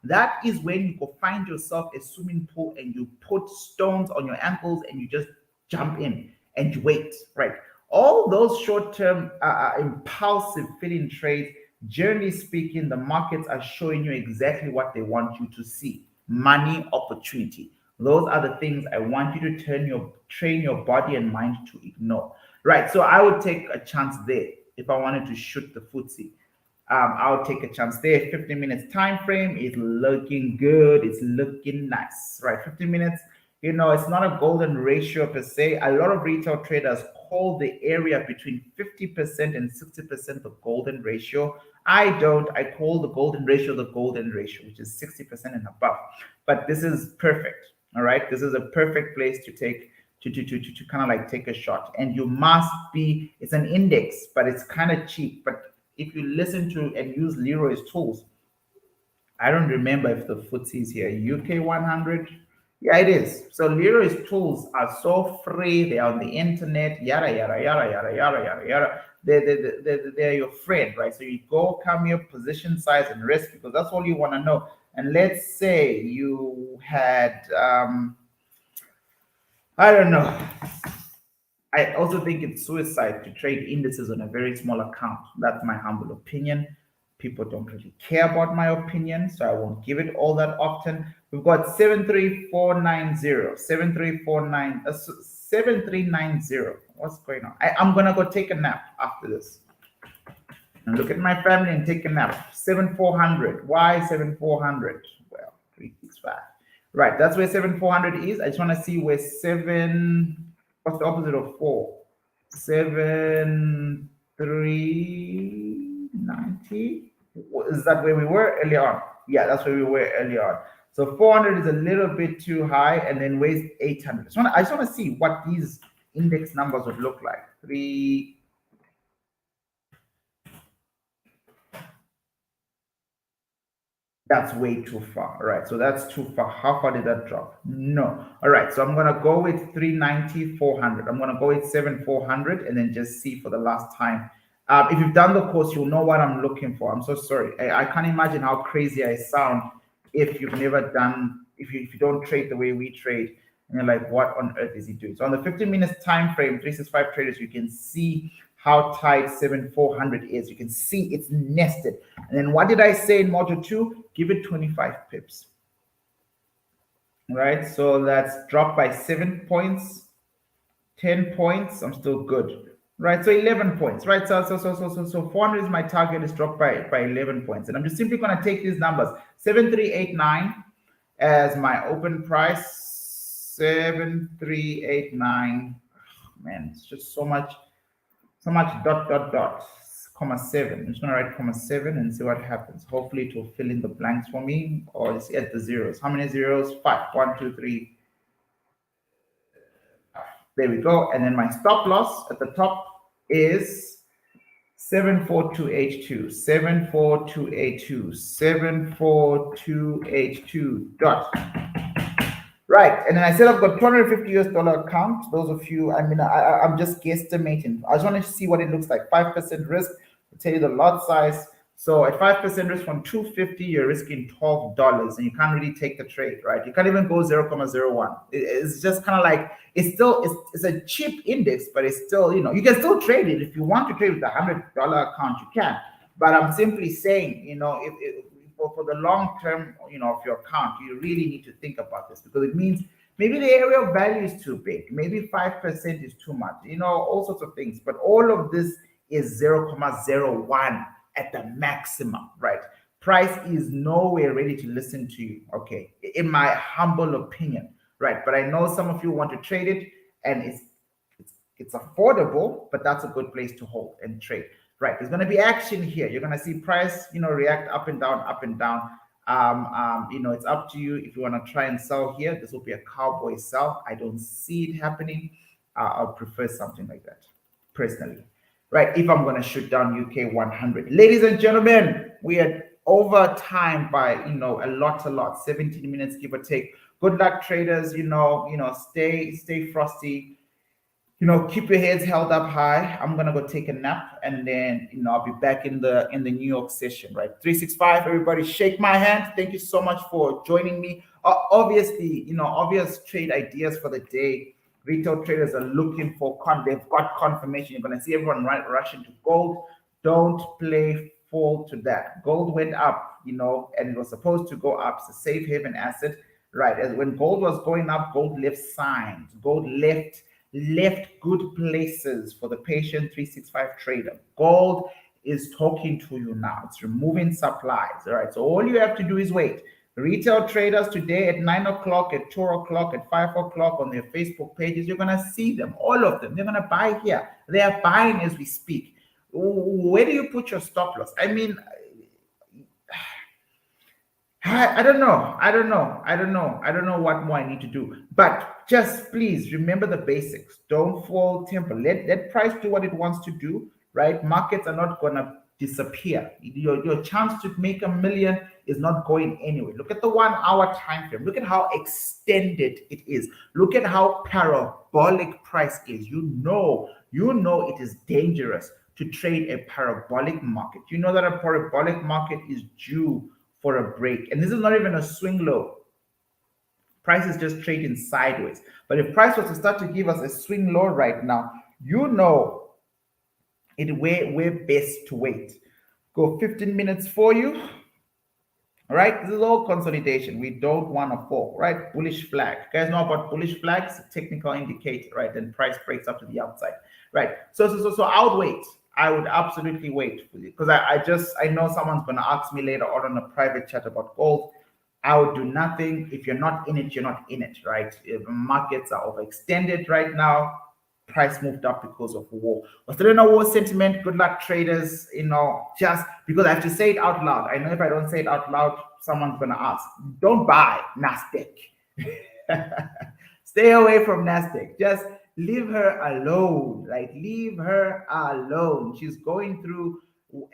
That is when you go find yourself a swimming pool and you put stones on your ankles and you just jump in and you wait, right? All those short-term impulsive filling trades, generally speaking, the markets are showing you exactly what they want you to see. Money, opportunity. Those are the things I want you to train your body and mind to ignore. Right. So I would take a chance there if I wanted to shoot the FTSE. I would take a chance there. 15 minutes time frame is looking good. It's looking nice. Right. 15 minutes. You know, it's not a golden ratio per se. A lot of retail traders call the area between 50% and 60% the golden ratio. I don't. I call the golden ratio, which is 60% and above. But this is perfect. All right. This is a perfect place to take to kind of like take a shot. And you must be, it's an index, but it's kind of cheap. But if you listen to and use Leroy's tools, I don't remember if the FTSE is here. UK 100. Yeah, it is. So Leroy's tools are so free. They're on the internet, yada, yada, yada, yada, yada, yada, yada. They're your friend, right? So you go, come here, position size and risk, because that's all you want to know. And let's say you had, I don't know. I also think it's suicide to trade indices on a very small account. That's my humble opinion. People don't really care about my opinion, so I won't give it all that often. We've got 73490, 7390. What's going on? I'm gonna go take a nap after this. And look at my family and take a nap. 7400. Why 7400? Well, 365. Right, that's where 7400 is. I just want to see where what's the opposite of 4? 7390. Is that where we were earlier on? Yeah, that's where we were earlier on. So 400 is a little bit too high, and then where's 800? I just want to see what these index numbers would look like. That's way too far. All right, so that's too far. How far did that drop? No. All right, so I'm gonna go with 390, 400. I'm gonna go with 7400, and then just see for the last time. If you've done the course, you'll know what I'm looking for. I'm so sorry. I can't imagine how crazy I sound if you've never done, if you don't trade the way we trade, and you're like, what on earth is he doing? So on the 15 minutes time frame, 365 traders, you can see how tight 7400 is. You can see it's nested. And then what did I say in module 2? Give it 25 pips. All right, so that's dropped by 7 points, 10 points. I'm still good. Right, so 11 points, right? So 400 is my target, is dropped by 11 points. And I'm just simply going to take these numbers, 7389 as my open price, 7389. Oh, man, it's just so much so much comma 7. I'm just going to write comma 7 and see what happens. Hopefully it will fill in the blanks for me, or just add the zeros. How many zeros? 5. 1, 2, 3. There we go. And then my stop loss at the top is 74282, 74282, 74282 dot. Right, and then I said I've got $250 account. Those of you, I mean, I'm just guesstimating. I just want to see what it looks like. 5% risk. I'll tell you the lot size. So at 5% risk from 250, you're risking $12, and you can't really take the trade, right? You can't even go 0.01. It's just kind of like it's a cheap index, but it's still, you know, you can still trade it if you want to trade with a $100 account. You can, but I'm simply saying, you know, if for the long term, you know, of your account, you really need to think about this, because it means maybe the area of value is too big, maybe 5% is too much, you know, all sorts of things. But all of this is 0.01 at the maximum, right? Price is nowhere ready to listen to you, okay, in my humble opinion, right? But I know some of you want to trade it, and it's affordable, but that's a good place to hold and trade. Right, there's going to be action here. You're going to see price, you know, react up and down, up and down. You know, it's up to you if you want to try and sell here. This will be a cowboy sell. I don't see it happening. I'll prefer something like that, personally. Right, if I'm going to shoot down UK 100. Ladies and gentlemen, we are over time by, you know, a lot, 17 minutes, give or take. Good luck, traders. You know, stay frosty. You know, keep your heads held up high. I'm gonna go take a nap, and then, you know, I'll be back in the New York session, right? 365, everybody shake my hand. Thank you so much for joining me. Obviously, you know, obvious trade ideas for the day. Retail traders are looking for they've got confirmation. You're gonna see everyone rushing to gold. Don't play fall to that. Gold went up, you know, and it was supposed to go up. It's a safe haven asset, right? As when gold was going up, gold left signs. Gold left good places for the patient 365 trader. Gold is talking to you now. It's removing supplies. All right. So all you have to do is wait. Retail traders today at 9 o'clock, at 2 o'clock, at 5 o'clock on their Facebook pages, you're going to see them, all of them. They're going to buy here. They are buying as we speak. Where do you put your stop loss? I mean, I don't know what more I need to do. But just please remember the basics. Don't fall temper. Let price do what it wants to do, right? Markets are not going to disappear. Your chance to make $1 million is not going anywhere. Look at the 1 hour time frame. Look at how extended it is. Look at how parabolic price is. You know it is dangerous to trade a parabolic market. You know that a parabolic market is due for a break. And this is not even a swing low. Price is just trading sideways. But if price was to start to give us a swing low right now, you know we're best to wait. Go 15 minutes for you. All right, this is all consolidation. We don't want to fall, right? Bullish flag. You guys know about bullish flags? Technical indicator, right? Then price breaks up to the outside, right? So I would wait. I would absolutely wait for you, because I know someone's going to ask me later on a private chat about gold. I would do nothing. If you're not in it, you're not in it, right? If markets are overextended right now, price moved up because of war. Was there no war sentiment? Good luck, traders. You know, just because I have to say it out loud. I know if I don't say it out loud, someone's going to ask. Don't buy NASDAQ. Stay away from NASDAQ. Just leave her alone. Like, leave her alone. She's going through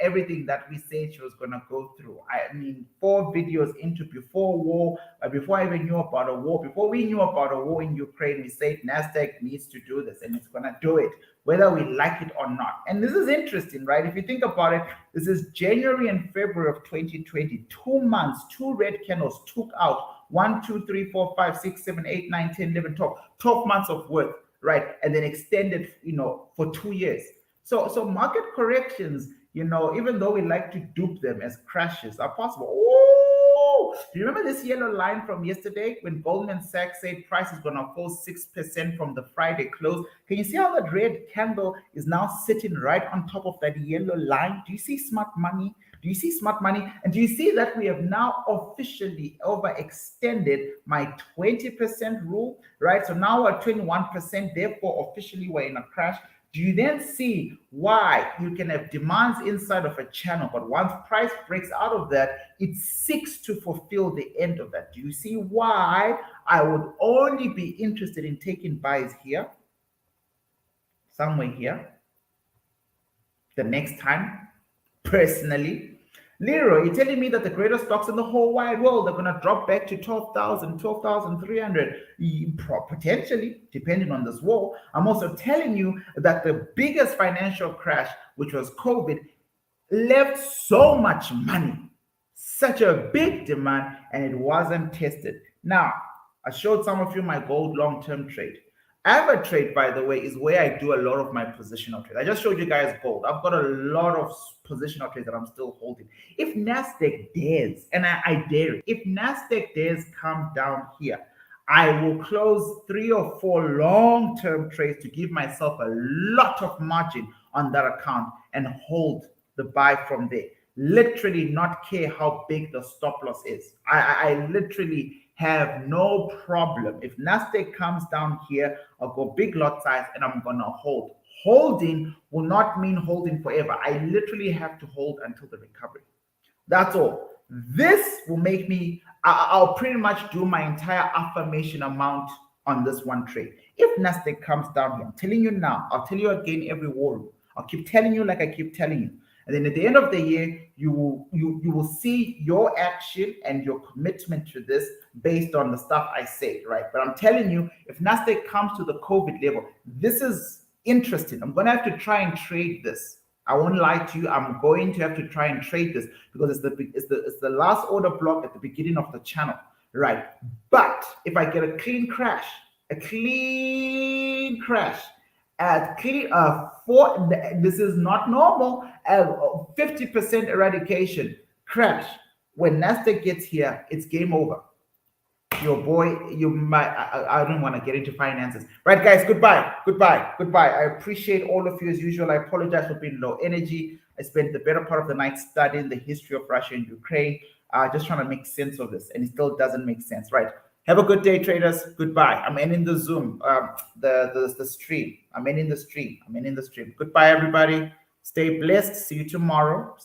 everything that we said she was going to go through. I mean, 4 videos into before war, before I even knew about a war, before we knew about a war in Ukraine, we said NASDAQ needs to do this, and it's going to do it, whether we like it or not. And this is interesting, right? If you think about it, this is January and February of 2020, 2 months, 2 red candles took out 1, 2, 3, 4, 5, 6, 7, 8, 9, 10, 11, 12 months of worth, right? And then extended, you know, for 2 years. So market corrections, you know, even though we like to dupe them as crashes, are possible. Oh, do you remember this yellow line from yesterday when Goldman Sachs said price is going to fall 6% from the Friday close? Can you see how that red candle is now sitting right on top of that yellow line? Do you see smart money? Do you see smart money? And do you see that we have now officially overextended my 20% rule, right? So now we're at 21%, therefore officially we're in a crash. Do you then see why you can have demands inside of a channel, but once price breaks out of that, it seeks to fulfill the end of that? Do you see why I would only be interested in taking buys here, somewhere here, the next time, personally? Leroy, you're telling me that the greatest stocks in the whole wide world are going to drop back to 12,000, 12,300, potentially, depending on this war. I'm also telling you that the biggest financial crash, which was COVID, left so much money, such a big demand, and it wasn't tested. Now, I showed some of you my gold long-term trade. Average trade, by the way, is where I do a lot of my positional trades. I just showed you guys gold. I've got a lot of positional trades that I'm still holding. If NASDAQ dares, and I dare it, if NASDAQ dares come down here, I will close 3 or 4 long-term trades to give myself a lot of margin on that account and hold the buy from there. Literally not care how big the stop loss is. I literally have no problem. If NASDAQ comes down here, I'll go big lot size and I'm gonna hold. Holding will not mean holding forever. I literally have to hold until the recovery. That's all. This will make me, I'll pretty much do my entire affirmation amount on this one trade. If NASDAQ comes down here, I'm telling you now, I'll tell you again every war room. I'll keep telling you like I keep telling you. And then at the end of the year, you will see your action and your commitment to this based on the stuff I say, right? But I'm telling you, if NASDAQ comes to the COVID level, this is interesting. I'm going to have to try and trade this. I won't lie to you. I'm going to have to try and trade this because it's the last order block at the beginning of the channel, right? But if I get a clean crash, at clean this is not normal. 50% eradication crash. When NASDAQ gets here, it's game over. Your boy, you might. I don't want to get into finances, right, guys? Goodbye. I appreciate all of you as usual. I apologize for being low energy. I spent the better part of the night studying the history of Russia and Ukraine, just trying to make sense of this, and it still doesn't make sense, right? Have a good day, traders. Goodbye. I'm ending the Zoom, the stream. I'm ending the stream. Goodbye, everybody. Stay blessed. See you tomorrow.